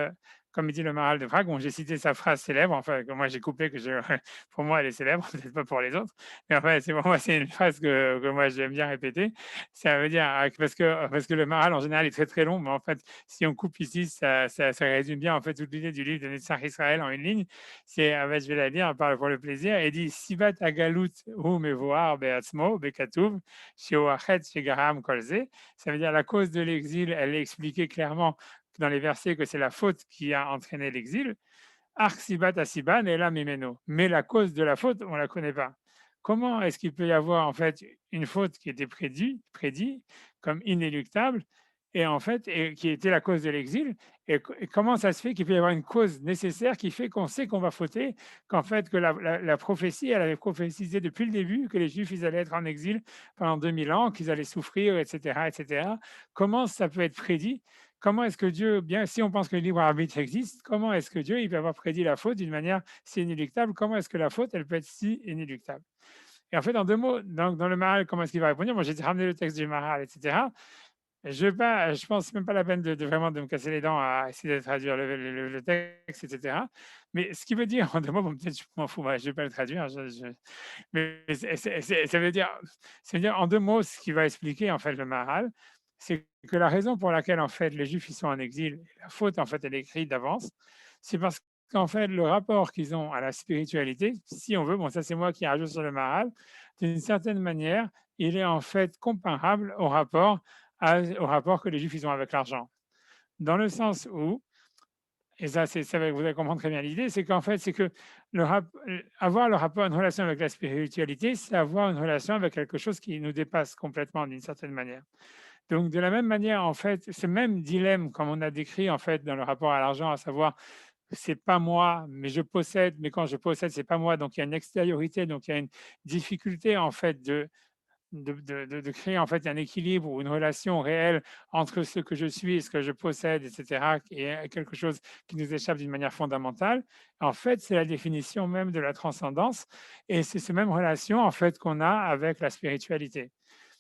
comme il dit le Maharal de Prague, bon, j'ai cité sa phrase célèbre, enfin, que moi j'ai coupé, pour moi elle est célèbre, peut-être pas pour les autres, mais enfin, pour moi c'est une phrase que moi j'aime bien répéter. Ça veut dire, parce que le Maharal en général est très très long, mais en fait, si on coupe ici, ça résume bien en fait toute l'idée du livre de Netzach Israël en une ligne. Je vais la lire pour le plaisir. Il dit Sibat agalut hu mevoar beatzmo bekatuv sheoachet shegaram kolze. Ça veut dire la cause de l'exil, elle est expliquée clairement dans les versets que c'est la faute qui a entraîné l'exil. Arksibat asiban et la mimeno. Mais la cause de la faute, on ne la connaît pas. Comment est-ce qu'il peut y avoir en fait une faute qui était prédit comme inéluctable et en fait et qui était la cause de l'exil et comment ça se fait qu'il peut y avoir une cause nécessaire qui fait qu'on sait qu'on va fauter, qu'en fait que la prophétie elle avait prophétisé depuis le début que les Juifs ils allaient être en exil pendant 2000 ans, qu'ils allaient souffrir, etc., etc. Comment ça peut être prédit? Comment est-ce que Dieu, bien si on pense que le libre arbitre existe, comment est-ce que Dieu il peut avoir prédit la faute d'une manière si inéluctable? Comment est-ce que la faute elle peut être si inéluctable? Et en fait, en deux mots, dans le Maharal, comment est-ce qu'il va répondre? Moi, j'ai ramené le texte du Maharal, etc. Je pense même pas la peine vraiment de me casser les dents à essayer de traduire le texte, etc. Mais ce qui veut dire en deux mots, bon, peut-être je m'en fous, je ne vais pas le traduire. Mais ça veut dire en deux mots, ce qui va expliquer en fait le Maharal, c'est que la raison pour laquelle en fait les Juifs ils sont en exil, la faute en fait elle est écrite d'avance, c'est parce qu'en fait le rapport qu'ils ont à la spiritualité, si on veut, bon ça c'est moi qui rajoute sur le Maharal, d'une certaine manière, il est en fait comparable au rapport que les Juifs ils ont avec l'argent. Dans le sens où, et ça, vous allez comprendre très bien l'idée, c'est qu'en fait, c'est que avoir le rapport, une relation avec la spiritualité, c'est avoir une relation avec quelque chose qui nous dépasse complètement d'une certaine manière. Donc, de la même manière, en fait, ce même dilemme, comme on a décrit en fait dans le rapport à l'argent, à savoir, c'est pas moi, mais je possède, mais quand je possède, c'est pas moi, donc il y a une extériorité, donc il y a une difficulté en fait de créer en fait un équilibre ou une relation réelle entre ce que je suis et ce que je possède, etc., qui est quelque chose qui nous échappe d'une manière fondamentale. En fait, c'est la définition même de la transcendance et c'est cette même relation en fait qu'on a avec la spiritualité.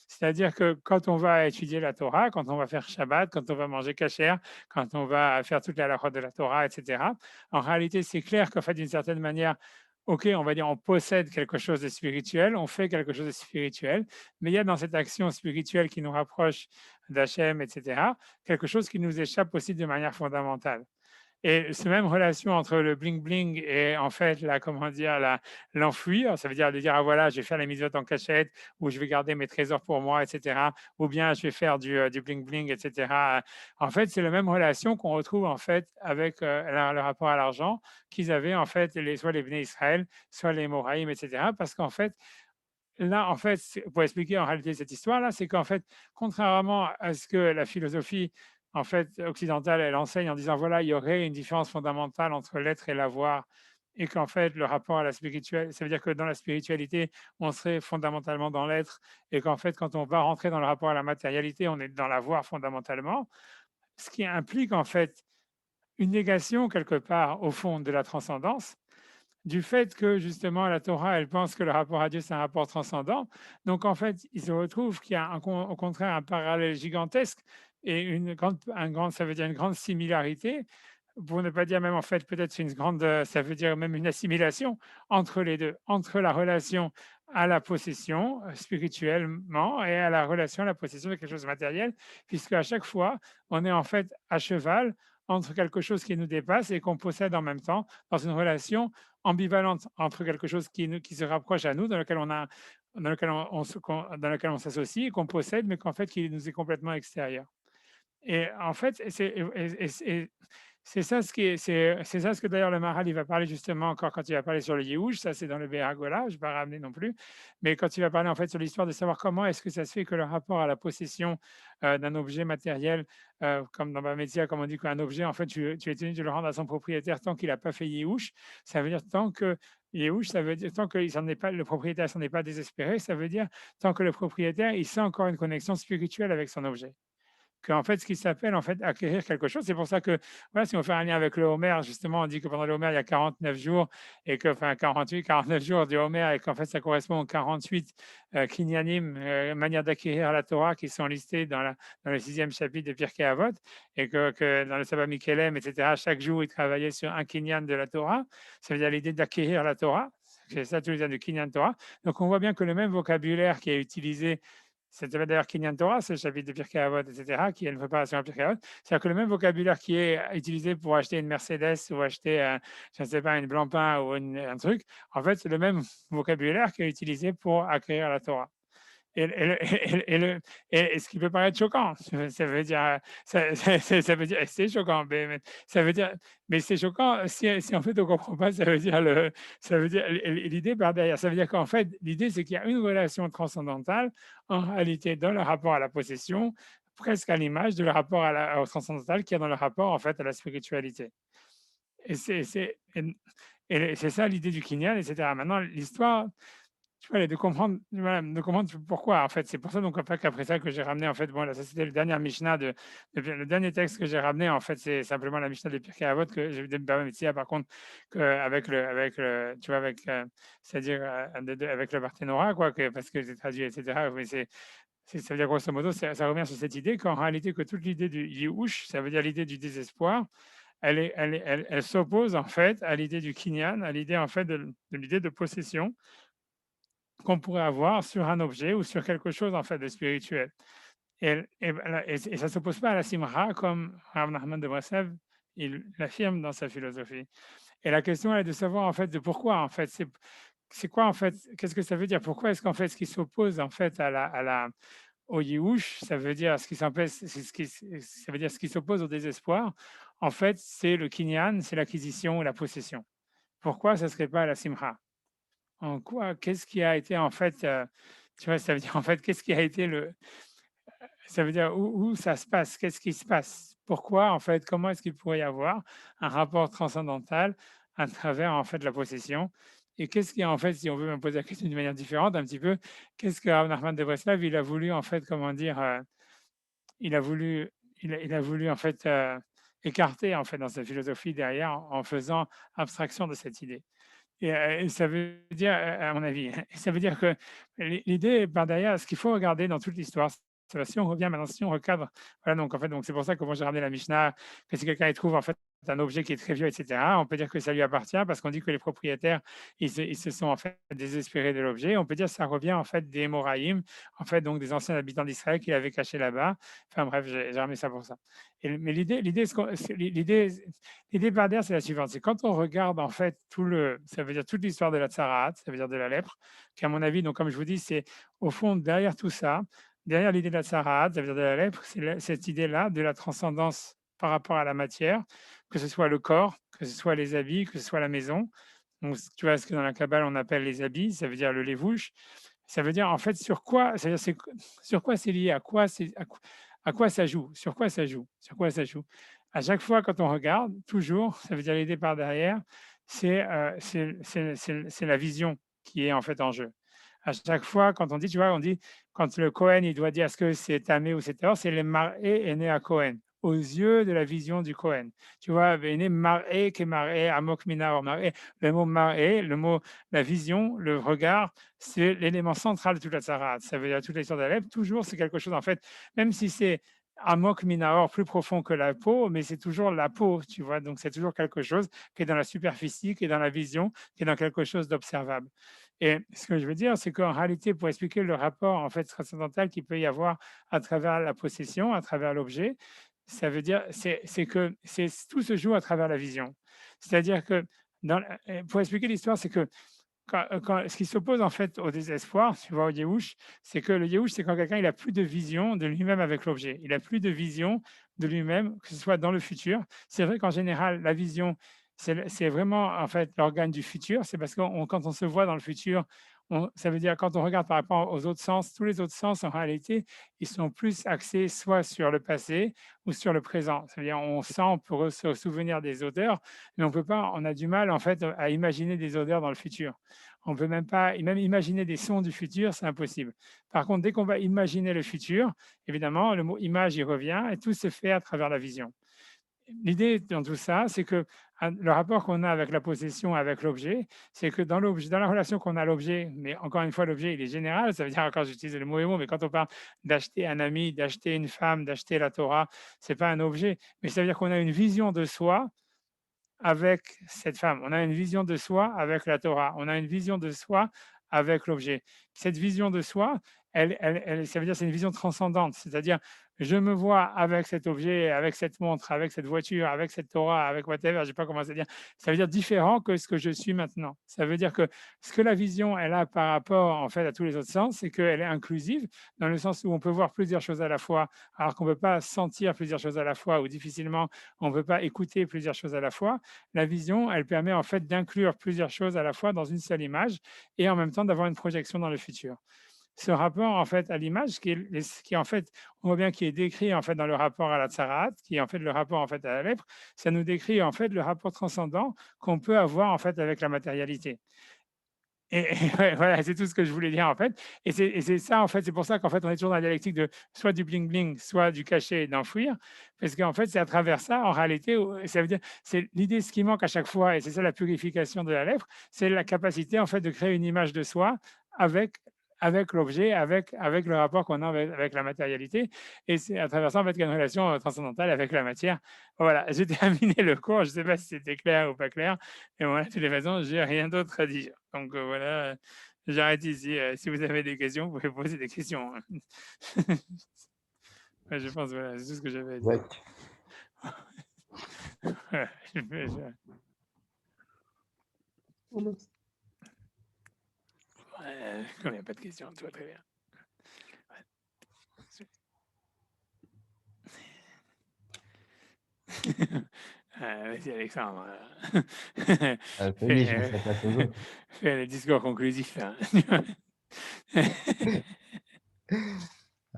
C'est-à-dire que quand on va étudier la Torah, quand on va faire Shabbat, quand on va manger kasher, quand on va faire toute la halakha de la Torah, etc., en réalité, c'est clair qu'en fait, d'une certaine manière, OK, on va dire on possède quelque chose de spirituel, on fait quelque chose de spirituel, mais il y a dans cette action spirituelle qui nous rapproche d'Hachem, etc., quelque chose qui nous échappe aussi de manière fondamentale. Et cette même relation entre le bling bling et en fait comment dire, l'enfuir, ça veut dire de dire ah voilà, je vais faire les mitzvot en cachette, ou je vais garder mes trésors pour moi, etc. Ou bien je vais faire du bling bling, etc. En fait, c'est la même relation qu'on retrouve en fait avec le rapport à l'argent qu'ils avaient en fait soit les Bnei Israël, soit les Moraïm, etc. Parce qu'en fait, là, en fait, pour expliquer en réalité cette histoire-là, c'est qu'en fait, contrairement à ce que la philosophie en fait occidentale elle enseigne en disant voilà, il y aurait une différence fondamentale entre l'être et l'avoir, et qu'en fait le rapport à la spiritualité, ça veut dire que dans la spiritualité, on serait fondamentalement dans l'être, et qu'en fait quand on va rentrer dans le rapport à la matérialité, on est dans l'avoir fondamentalement, ce qui implique en fait une négation quelque part au fond de la transcendance, du fait que justement la Torah, elle pense que le rapport à Dieu, c'est un rapport transcendant. Donc en fait, il se retrouve qu'il y a au contraire un parallèle gigantesque et ça veut dire une grande similarité, pour ne pas dire même en fait peut-être une grande, ça veut dire même une assimilation entre les deux, entre la relation à la possession spirituellement et à la relation à la possession de quelque chose de matériel, puisque à chaque fois, on est en fait à cheval entre quelque chose qui nous dépasse et qu'on possède en même temps, dans une relation ambivalente entre quelque chose qui se rapproche à nous, dans lequel on s'associe et qu'on possède, mais qu'en fait, qui nous est complètement extérieur. Et en fait, c'est ça c'est ça ce que d'ailleurs le Maharal il va parler justement encore quand il va parler sur le Yéhouch, ça c'est dans le Béhagola, je ne vais pas ramener non plus, mais quand il va parler en fait sur l'histoire de savoir comment est-ce que ça se fait que le rapport à la possession d'un objet matériel, comme dans Bamétia, comme on dit qu'un objet, en fait, tu es tenu de le rendre à son propriétaire tant qu'il n'a pas fait Yéhouch, ça veut dire tant que Yéhouch, ça veut dire tant que le propriétaire s'en est pas désespéré, ça veut dire tant que le propriétaire il sent encore une connexion spirituelle avec son objet, qu'en fait, ce qui s'appelle en fait acquérir quelque chose. C'est pour ça que, voilà, si on fait un lien avec le Homer, justement, on dit que pendant le Homer, il y a 49 jours, et que, enfin, 48, 49 jours du Homer, et qu'en fait, ça correspond aux 48 kinyanim, manières d'acquérir la Torah, qui sont listées dans le 6e chapitre de Pirkei Avot, et que dans le Sabbat Mikelem, etc., chaque jour, il travaillait sur un kinyan de la Torah. Ça veut dire l'idée d'acquérir la Torah. C'est ça, tout le du kinyan Torah. Donc, on voit bien que le même vocabulaire qui est utilisé, c'était d'ailleurs Kinyan Torah, c'est le chapitre de Pirkei Avot, etc., qui est une préparation à Pirkei Avot. C'est-à-dire que le même vocabulaire qui est utilisé pour acheter une Mercedes ou acheter, je ne sais pas, une Blancpain ou un truc, en fait, c'est le même vocabulaire qui est utilisé pour acquérir la Torah. Et ce qui peut paraître choquant, ça veut dire, ça veut dire, c'est choquant, mais ça veut dire, mais c'est choquant si en fait on comprend pas, ça veut dire l'idée par derrière, ça veut dire qu'en fait l'idée c'est qu'il y a une relation transcendantale en réalité dans le rapport à la possession, presque à l'image de le rapport au transcendantal qu'il y a dans le rapport en fait à la spiritualité. Et c'est ça l'idée du Kinyan, etc. Maintenant l'histoire, tu vois, de comprendre, voilà, de comprendre pourquoi, en fait. C'est pour ça, donc, qu'après ça, que j'ai ramené, en fait, bon, là, ça, c'était le dernier Mishnah, le dernier texte que j'ai ramené, en fait, c'est simplement la Mishnah de Pirkei Avot, que j'ai de Baba Metzia, par contre, tu vois, c'est-à-dire, avec le Barthénora, quoi, parce que j'ai traduit, etc. Mais ça veut dire, grosso modo, ça revient sur cette idée qu'en réalité, que toute l'idée du Yihush, ça veut dire l'idée du désespoir, elle s'oppose, en fait, à l'idée du Kinyan, à l'idée, en fait, de l'idée de possession qu'on pourrait avoir sur un objet ou sur quelque chose en fait de spirituel. Et ça ne s'oppose pas à la simra comme Rav Nachman de Breslev il l'affirme dans sa philosophie. Et la question est de savoir en fait de pourquoi en fait c'est quoi en fait, qu'est-ce que ça veut dire, pourquoi est-ce qu'en fait ce qui s'oppose en fait au yiouch, ça veut dire ce qui s'empêche, ça veut dire ce qui s'oppose au désespoir, en fait c'est le kinyan, c'est l'acquisition ou la possession. Pourquoi ça ne serait pas la simra? En quoi? Qu'est-ce qui a été en fait, tu vois, ça veut dire en fait, qu'est-ce qui a été ça veut dire où ça se passe? Qu'est-ce qui se passe? Pourquoi en fait? Comment est-ce qu'il pourrait y avoir un rapport transcendantal à travers en fait la possession? Et qu'est-ce qui en fait, si on veut me poser la question d'une manière différente un petit peu, qu'est-ce que Rav Nachman de Breslav, il a voulu en fait, comment dire, il a voulu il a voulu en fait, écarter en fait dans sa philosophie derrière en faisant abstraction de cette idée? Et ça veut dire, à mon avis, ça veut dire que l'idée par derrière, ce qu'il faut regarder dans toute l'histoire, Si on revient maintenant, si on recadre, voilà, donc en fait, c'est pour ça que moi j'ai ramené la Mishnah, que si quelqu'un y trouve en fait un objet qui est très vieux, etc., on peut dire que ça lui appartient parce qu'on dit que les propriétaires, ils se sont en fait désespérés de l'objet. On peut dire que ça revient en fait des Moraïm, en fait, donc des anciens habitants d'Israël qui l'avaient caché là-bas. Enfin bref, j'ai ramené ça pour ça. Mais l'idée par derrière, c'est la suivante. C'est quand on regarde en fait ça veut dire toute l'histoire de la tsaraat, ça veut dire de la lèpre, qui à mon avis, donc comme je vous dis, c'est au fond derrière tout ça, derrière l'idée de la tsaraat, ça veut dire de la lèpre, c'est cette idée-là de la transcendance par rapport à la matière, que ce soit le corps, que ce soit les habits, que ce soit la maison. Donc, tu vois ce que dans la Kabbale on appelle les habits, ça veut dire le levouche. Ça veut dire en fait sur quoi, sur quoi c'est lié, à quoi ça joue, sur quoi ça joue, sur quoi ça joue. À chaque fois quand on regarde, toujours, ça veut dire l'idée par derrière, c'est la vision qui est en fait en jeu. À chaque fois, quand on dit, tu vois, on dit, quand le Cohen, il doit dire est-ce que c'est Tamé ou c'est Tahor, c'est le mar'é est né à Cohen, aux yeux de la vision du Cohen. Tu vois, Véné mar'é qui mar'é, amok minaor mar'é. Le mot mar'é, le mot, la vision, le regard, c'est l'élément central de toute la Tzaraat. Ça veut dire toute l'histoire d'Alep, toujours, c'est quelque chose, en fait, même si c'est amok minaor, plus profond que la peau, mais c'est toujours la peau, tu vois. Donc, c'est toujours quelque chose qui est dans la superficie, qui est dans la vision, qui est dans quelque chose d'observable. Et ce que je veux dire, c'est qu'en réalité, pour expliquer le rapport en fait transcendantal qu'il peut y avoir à travers la possession, à travers l'objet, ça veut dire c'est que tout se joue à travers la vision. C'est-à-dire que pour expliquer l'histoire, c'est que ce qui s'oppose en fait au désespoir, tu vois, au Yéhouch, c'est que le Yéhouch, c'est quand quelqu'un il a plus de vision de lui-même avec l'objet. Il a plus de vision de lui-même, que ce soit dans le futur. C'est vrai qu'en général, la vision, c'est vraiment en fait l'organe du futur. C'est parce que quand on se voit dans le futur, ça veut dire quand on regarde par rapport aux autres sens, tous les autres sens en réalité, ils sont plus axés soit sur le passé ou sur le présent. C'est-à-dire on sent, on peut se souvenir des odeurs, mais on peut pas, on a du mal en fait à imaginer des odeurs dans le futur. On ne peut même pas, même imaginer des sons du futur, c'est impossible. Par contre, dès qu'on va imaginer le futur, évidemment, le mot image y revient et tout se fait à travers la vision. L'idée dans tout ça, c'est que le rapport qu'on a avec la possession, avec l'objet, c'est que dans la relation qu'on a à l'objet, mais encore une fois, l'objet, il est général, ça veut dire, encore j'utilise le mot et mot, mais quand on parle d'acheter un ami, d'acheter une femme, d'acheter la Torah, c'est pas un objet, mais ça veut dire qu'on a une vision de soi avec cette femme. On a une vision de soi avec la Torah. On a une vision de soi avec l'objet. Cette vision de soi, ça veut dire c'est une vision transcendante. C'est-à-dire, je me vois avec cet objet, avec cette montre, avec cette voiture, avec cette Torah, avec whatever, je ne sais pas comment ça dire. Ça veut dire différent que ce que je suis maintenant. Ça veut dire que ce que la vision, elle a par rapport en fait à tous les autres sens, c'est qu'elle est inclusive dans le sens où on peut voir plusieurs choses à la fois, alors qu'on ne peut pas sentir plusieurs choses à la fois ou difficilement on ne peut pas écouter plusieurs choses à la fois. La vision, elle permet en fait d'inclure plusieurs choses à la fois dans une seule image et en même temps d'avoir une projection dans le futur. Ce rapport en fait à l'image, qui en fait, on voit bien qui est décrit en fait dans le rapport à la tsaraat, qui est en fait le rapport en fait à la lèpre, ça nous décrit en fait le rapport transcendant qu'on peut avoir en fait avec la matérialité. Et ouais, voilà, c'est tout ce que je voulais dire en fait. Et c'est ça en fait, c'est pour ça qu'en fait on est toujours dans la dialectique de soit du bling bling, soit du cacher et d'enfouir, parce qu'en fait c'est à travers ça, en réalité, ça veut dire, c'est l'idée, ce qui manque à chaque fois, et c'est ça la purification de la lèvre, c'est la capacité en fait de créer une image de soi avec l'objet, avec le rapport qu'on a avec la matérialité. Et c'est à travers ça en fait qu'il y a une relation transcendantale avec la matière. Voilà, j'ai terminé le cours, je ne sais pas si c'était clair ou pas clair. Et moi, de toutes les façons, j'ai rien d'autre à dire. Donc voilà, j'arrête ici. Si vous avez des questions, vous pouvez poser des questions, hein. Ouais, je pense, voilà, c'est tout ce que j'avais à dire. Voilà, comme il n'y a pas de questions, tout va très bien. Vas-y, Alexandre. Fais le discours conclusif, hein.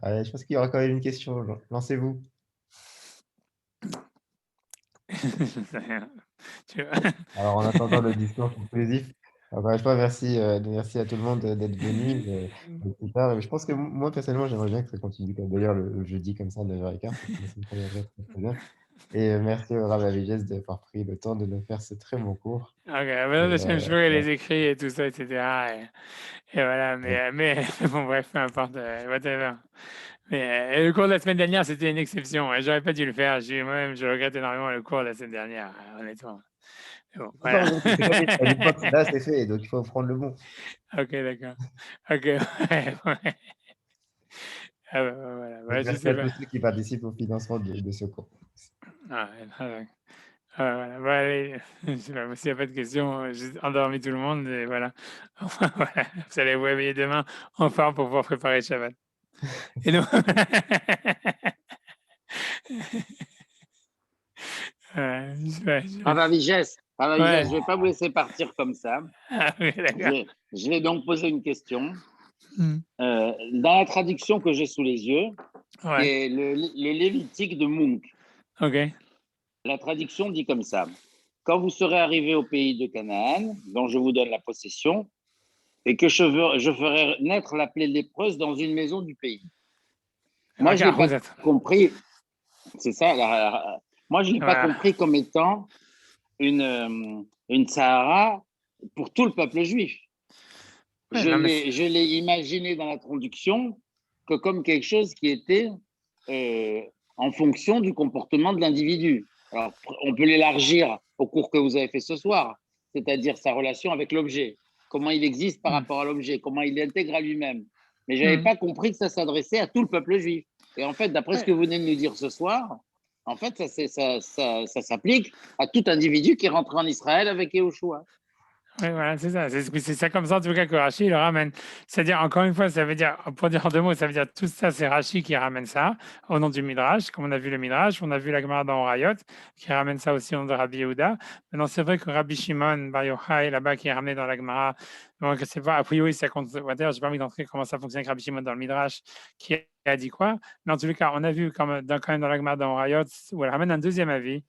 Allez, je pense qu'il y aura quand même une question. Lancez-vous. Alors, en attendant le discours conclusif, encore une fois, merci à tout le monde d'être venu plus tard. Je pense que moi, personnellement, j'aimerais bien que ça continue d'ailleurs le jeudi comme ça, à 9h15. Ça me conviendrait très, très bien. Et merci au Rav Avigés d'avoir pris le temps de nous faire ce très bon cours. Ok, je ferai les écrits et tout ça, etc. Et voilà, mais bon, bref, peu importe, whatever. Mais le cours de la semaine dernière, c'était une exception. Je n'aurais pas dû le faire. Moi-même, je regrette énormément le cours de la semaine dernière, honnêtement. Bon, voilà. Une fois que c'est là, c'est fait, donc il faut prendre le bon. Ok, d'accord. Ok, ouais. Ah, voilà. Je Merci sais à pas. tous ceux qui participent au financement de ce cours. Ah, ouais, voilà. Bon, allez, je sais pas, s'il n'y a pas de questions, j'ai endormi tout le monde et voilà. Voilà. Vous allez vous réveiller demain en forme pour pouvoir préparer le Shabbat. Et donc, Papa Vigesse, ouais. je ne vais pas vous laisser partir comme ça. Ah, oui, d'accord. Je vais donc poser une question. Hmm. Dans la traduction que j'ai sous les yeux, Ouais. qui est le Lévitique de Munch, Ok. la traduction dit comme ça. Quand vous serez arrivés au pays de Canaan, dont je vous donne la possession, et que je ferai naître la plaie lépreuse dans une maison du pays. Moi, je n'ai pas compris. C'est ça. Moi, je ne l'ai pas compris comme étant une Sahara pour tout le peuple juif. Ouais, je l'ai imaginé dans la traduction que comme quelque chose qui était en fonction du comportement de l'individu. Alors, on peut l'élargir au cours que vous avez fait ce soir, c'est-à-dire sa relation avec l'objet, comment il existe par rapport à l'objet, comment il l'intègre à lui-même. Mais je n'avais pas compris que ça s'adressait à tout le peuple juif. Et en fait, d'après ce que vous venez de nous dire ce soir, en fait, ça s'applique à tout individu qui rentre en Israël avec Yehoshua. Oui, voilà, c'est ça. C'est ça comme ça, en tout cas, que Rachi le ramène. C'est-à-dire, encore une fois, ça veut dire, pour dire en deux mots, ça veut dire tout ça, c'est Rachi qui ramène ça au nom du Midrash, comme on a vu le Midrash, on a vu la Gemara dans Orayot, qui ramène ça aussi au nom de Rabbi Yehuda. Maintenant, c'est vrai que Rabbi Shimon Bar Yochai, là-bas, qui est ramené dans la Gemara, donc c'est pas, a priori, ça compte. D'ailleurs, j'ai pas envie d'entrer comment ça fonctionne avec Rabbi Shimon dans le Midrash, qui a dit quoi. Mais en tout cas, on a vu quand même dans la Gemara dans Orayot, où elle ramène un deuxième avis.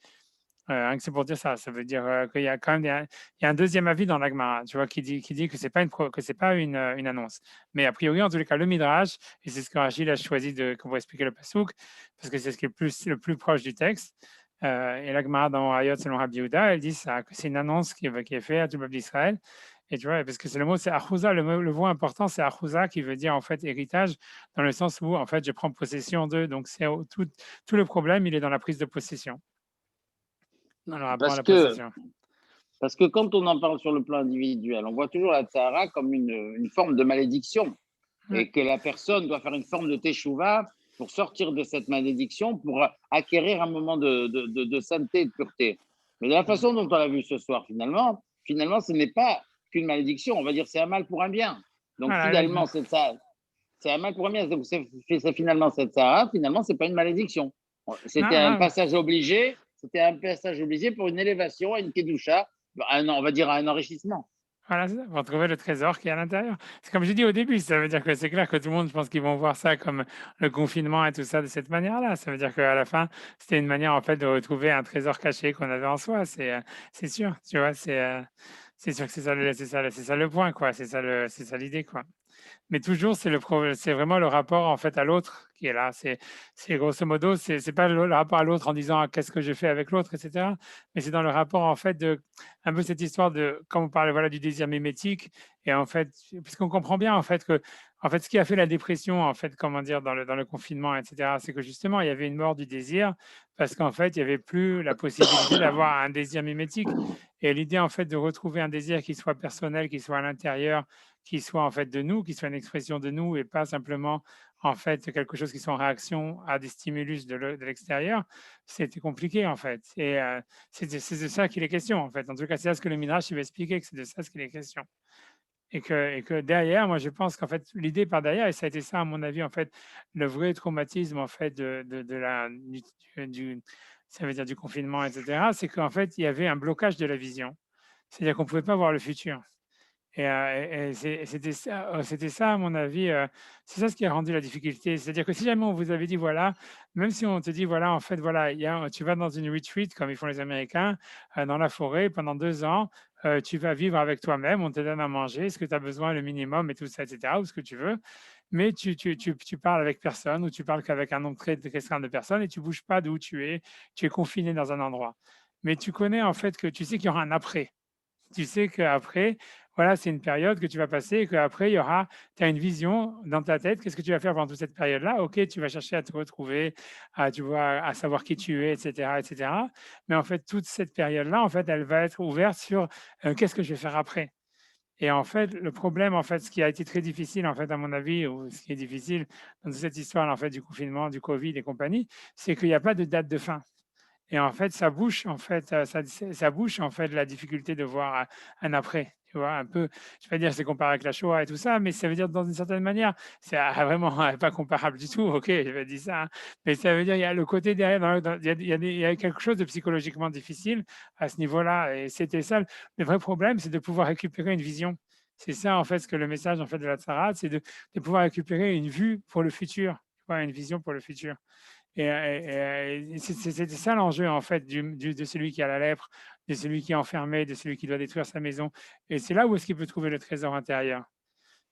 C'est pour dire ça. Ça veut dire qu'il y a quand même il y a un deuxième avis dans l'Agmara, tu vois, qui dit que c'est pas une annonce. Mais a priori, en tous les cas, le Midrash, et c'est ce que Rachid a choisi pour expliquer le Passouk, parce que c'est ce qui est le plus proche du texte. Et l'Agmara dans Hayot, selon Rabbi Yehuda, elle dit ça, que c'est une annonce qui est faite à tout le peuple d'Israël. Et tu vois, parce que c'est le mot, c'est Achouza, le mot important, c'est Achouza, qui veut dire en fait héritage, dans le sens où en fait je prends possession d'eux. Donc c'est tout le problème, il est dans la prise de possession. Dans le rapport à la possession. Parce que quand on en parle sur le plan individuel, on voit toujours la Tzahara comme une forme de malédiction et que la personne doit faire une forme de teshuva pour sortir de cette malédiction, pour acquérir un moment de sainteté et de pureté. Mais de la façon dont on l'a vu ce soir, finalement, ce n'est pas qu'une malédiction. On va dire c'est un mal pour un bien. Donc finalement, c'est ça. C'est un mal pour un bien. Donc finalement, cette Tzahara, finalement, ce n'est pas une malédiction. C'était un passage obligé. C'était un passage obligé pour une élévation, une kedusha, on va dire un enrichissement. Voilà, c'est ça, pour trouver le trésor qui est à l'intérieur. C'est comme j'ai dit au début, ça veut dire que c'est clair que tout le monde, je pense qu'ils vont voir ça comme le confinement et tout ça de cette manière-là. Ça veut dire qu'à la fin, c'était une manière en fait de retrouver un trésor caché qu'on avait en soi. C'est sûr, tu vois, c'est sûr que c'est ça le point, quoi. C'est ça l'idée, quoi. Mais toujours, c'est vraiment le rapport en fait à l'autre qui est là. C'est grosso modo, c'est pas le rapport à l'autre en disant qu'est-ce que je fais avec l'autre, etc. Mais c'est dans le rapport en fait de un peu cette histoire de quand on parle voilà du désir mimétique et en fait puisqu'on comprend bien en fait que en fait ce qui a fait la dépression en fait comment dire dans le confinement, etc. C'est que justement il y avait une mort du désir parce qu'en fait il y avait plus la possibilité d'avoir un désir mimétique et l'idée en fait de retrouver un désir qui soit personnel, qui soit à l'intérieur, qui soit en fait de nous, qui soit une expression de nous et pas simplement en fait quelque chose qui soit en réaction à des stimulus de l'extérieur, c'était compliqué en fait. Et c'est de ça qu'il est question en fait. En tout cas, c'est ça ce que le Midrash il va expliquer, que c'est de ça ce qu'il est question. Et que derrière, moi je pense qu'en fait l'idée par derrière, et ça a été ça à mon avis en fait, le vrai traumatisme en fait ça veut dire du confinement, etc., c'est qu'en fait il y avait un blocage de la vision. C'est-à-dire qu'on ne pouvait pas voir le futur. Et c'était ça, à mon avis, c'est ça ce qui a rendu la difficulté. C'est-à-dire que si jamais on vous avait dit, voilà, même si on te dit, voilà, en fait, voilà, tu vas dans une retreat, comme ils font les Américains, dans la forêt pendant 2 ans, tu vas vivre avec toi-même, on te donne à manger, ce que tu as besoin, le minimum et tout ça, etc., ou ce que tu veux, mais tu parles avec personne ou tu parles qu'avec un nombre très restreint de personnes et tu ne bouges pas d'où tu es confiné dans un endroit. Mais tu connais en fait que tu sais qu'il y aura un après. Tu sais qu'après, voilà, c'est une période que tu vas passer et qu'après, tu as une vision dans ta tête. Qu'est-ce que tu vas faire pendant toute cette période-là? Ok, tu vas chercher à te retrouver, tu vois, à savoir qui tu es, etc., etc. Mais en fait, toute cette période-là, en fait, elle va être ouverte sur qu'est-ce que je vais faire après. Et en fait, le problème, en fait, ce qui a été très difficile, en fait, à mon avis, ou ce qui est difficile dans toute cette histoire, en fait, du confinement, du Covid et compagnie, c'est qu'il n'y a pas de date de fin. Et en fait, ça bouche, en fait, ça bouche, en fait, la difficulté de voir un après. Tu vois, un peu, je ne vais pas dire que c'est comparé avec la Shoah et tout ça, mais ça veut dire dans une certaine manière, c'est vraiment pas comparable du tout. Ok, je vais dire ça, hein. Mais ça veut dire il y a le côté derrière, il y a quelque chose de psychologiquement difficile à ce niveau-là. Et c'était ça, le vrai problème, c'est de pouvoir récupérer une vision. C'est ça, en fait, ce que le message en fait, de la Tzara, c'est de pouvoir récupérer une vue pour le futur, tu vois, une vision pour le futur. Et c'était ça l'enjeu, en fait, de celui qui a la lèpre, de celui qui est enfermé, de celui qui doit détruire sa maison. Et c'est là où est-ce qu'il peut trouver le trésor intérieur.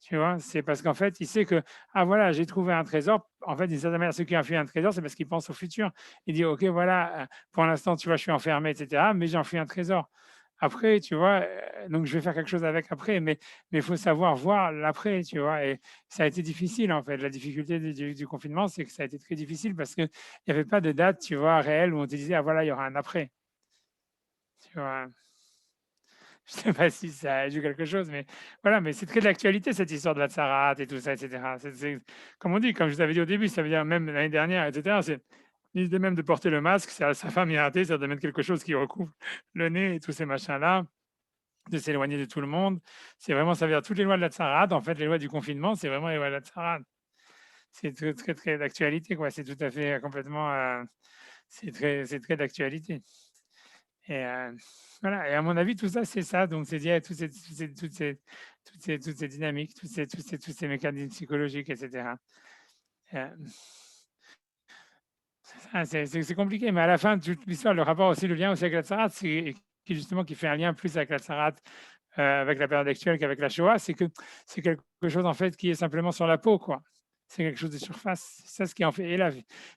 Tu vois, c'est parce qu'en fait, il sait que, ah voilà, j'ai trouvé un trésor. En fait, d'une certaine manière, ceux qui ont fait un trésor, c'est parce qu'ils pensent au futur. Il dit, OK, voilà, pour l'instant, tu vois, je suis enfermé, etc., mais j'en fais un trésor. Après, tu vois, donc je vais faire quelque chose avec après, mais il faut savoir voir l'après, tu vois. Et ça a été difficile, en fait. La difficulté du confinement, c'est que ça a été très difficile parce qu'il n'y avait pas de date, tu vois, réelle où on te disait, ah voilà, il y aura un après. Tu vois. Je ne sais pas si ça a joué quelque chose, mais voilà, mais c'est très d'actualité cette histoire de la Tsarat et tout ça, etc. Comme on dit, comme je vous avais dit au début, ça veut dire même l'année dernière, etc. C'est l'idée même de porter le masque, c'est à sa femme y rater, c'est de mettre quelque chose qui recouvre le nez et tous ces machins-là, de s'éloigner de tout le monde. C'est vraiment, ça veut dire toutes les lois de la Tsarat, en fait, les lois du confinement, c'est vraiment les lois de la Tsarat. C'est très, très, très d'actualité, quoi. C'est tout à fait complètement, c'est très d'actualité. Et voilà, et à mon avis, tout ça, c'est ça. Donc, c'est lié à toutes ces dynamiques, tous ces mécanismes psychologiques, etc. Euh, c'est compliqué, mais à la fin de toute l'histoire, le rapport aussi, le lien aussi avec la Tsarat, c'est justement qui fait un lien plus avec la Tsarat, avec la période actuelle qu'avec la Shoah, c'est que c'est quelque chose en fait qui est simplement sur la peau, quoi. C'est quelque chose de surface. C'est ça ce qui en fait,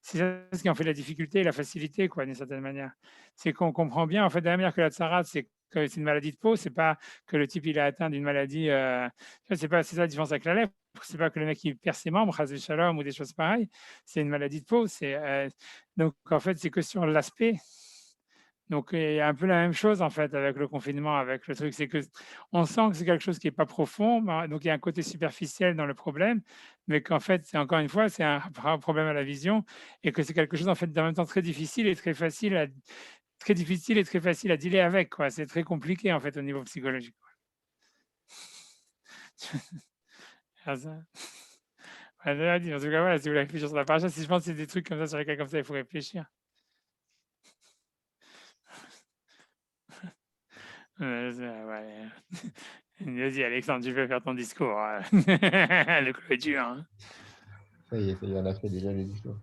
c'est ça ce qui en fait la difficulté et la facilité, quoi, d'une certaine manière. C'est qu'on comprend bien, en fait, de la manière que la Tsarat, c'est que c'est une maladie de peau, c'est pas que le type il est atteint d'une maladie. C'est ça la différence avec la lèpre. C'est pas que le mec il perd ses membres, chas shalom ou des choses pareilles. C'est une maladie de peau. Donc en fait c'est que sur l'aspect. Donc il y a un peu la même chose en fait avec le confinement, avec le truc, c'est que on sent que c'est quelque chose qui est pas profond, donc il y a un côté superficiel dans le problème, mais qu'en fait c'est encore une fois c'est un problème à la vision et que c'est quelque chose en fait en même temps très difficile et très facile à dealer avec, quoi. C'est très compliqué en fait au niveau psychologique. Ah, ça. En tout cas, voilà, si vous voulez réfléchir sur la paracha, si je pense que c'est des trucs comme ça sur lesquels comme ça il faut réfléchir. Ouais. Vas-y, Alexandre, tu peux faire ton discours. Le clôture. Hein. Ça y est, on a fait déjà le discours.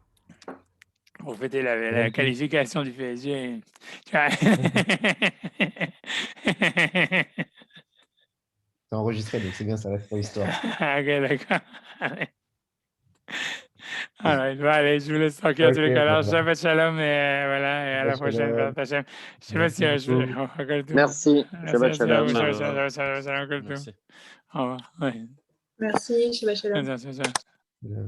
Pour fêter la qualification du PSG. C'est enregistré, donc c'est bien, ça reste pour l'histoire. Ok, d'accord. Allez, je vous laisse tranquille en tous les cas. Alors, Shabbat Shalom et voilà, et à la prochaine. Je sais pas si je vais. Merci. Shabbat Shalom. Shalom. Au revoir. Merci, Shabbat Shalom. Yeah.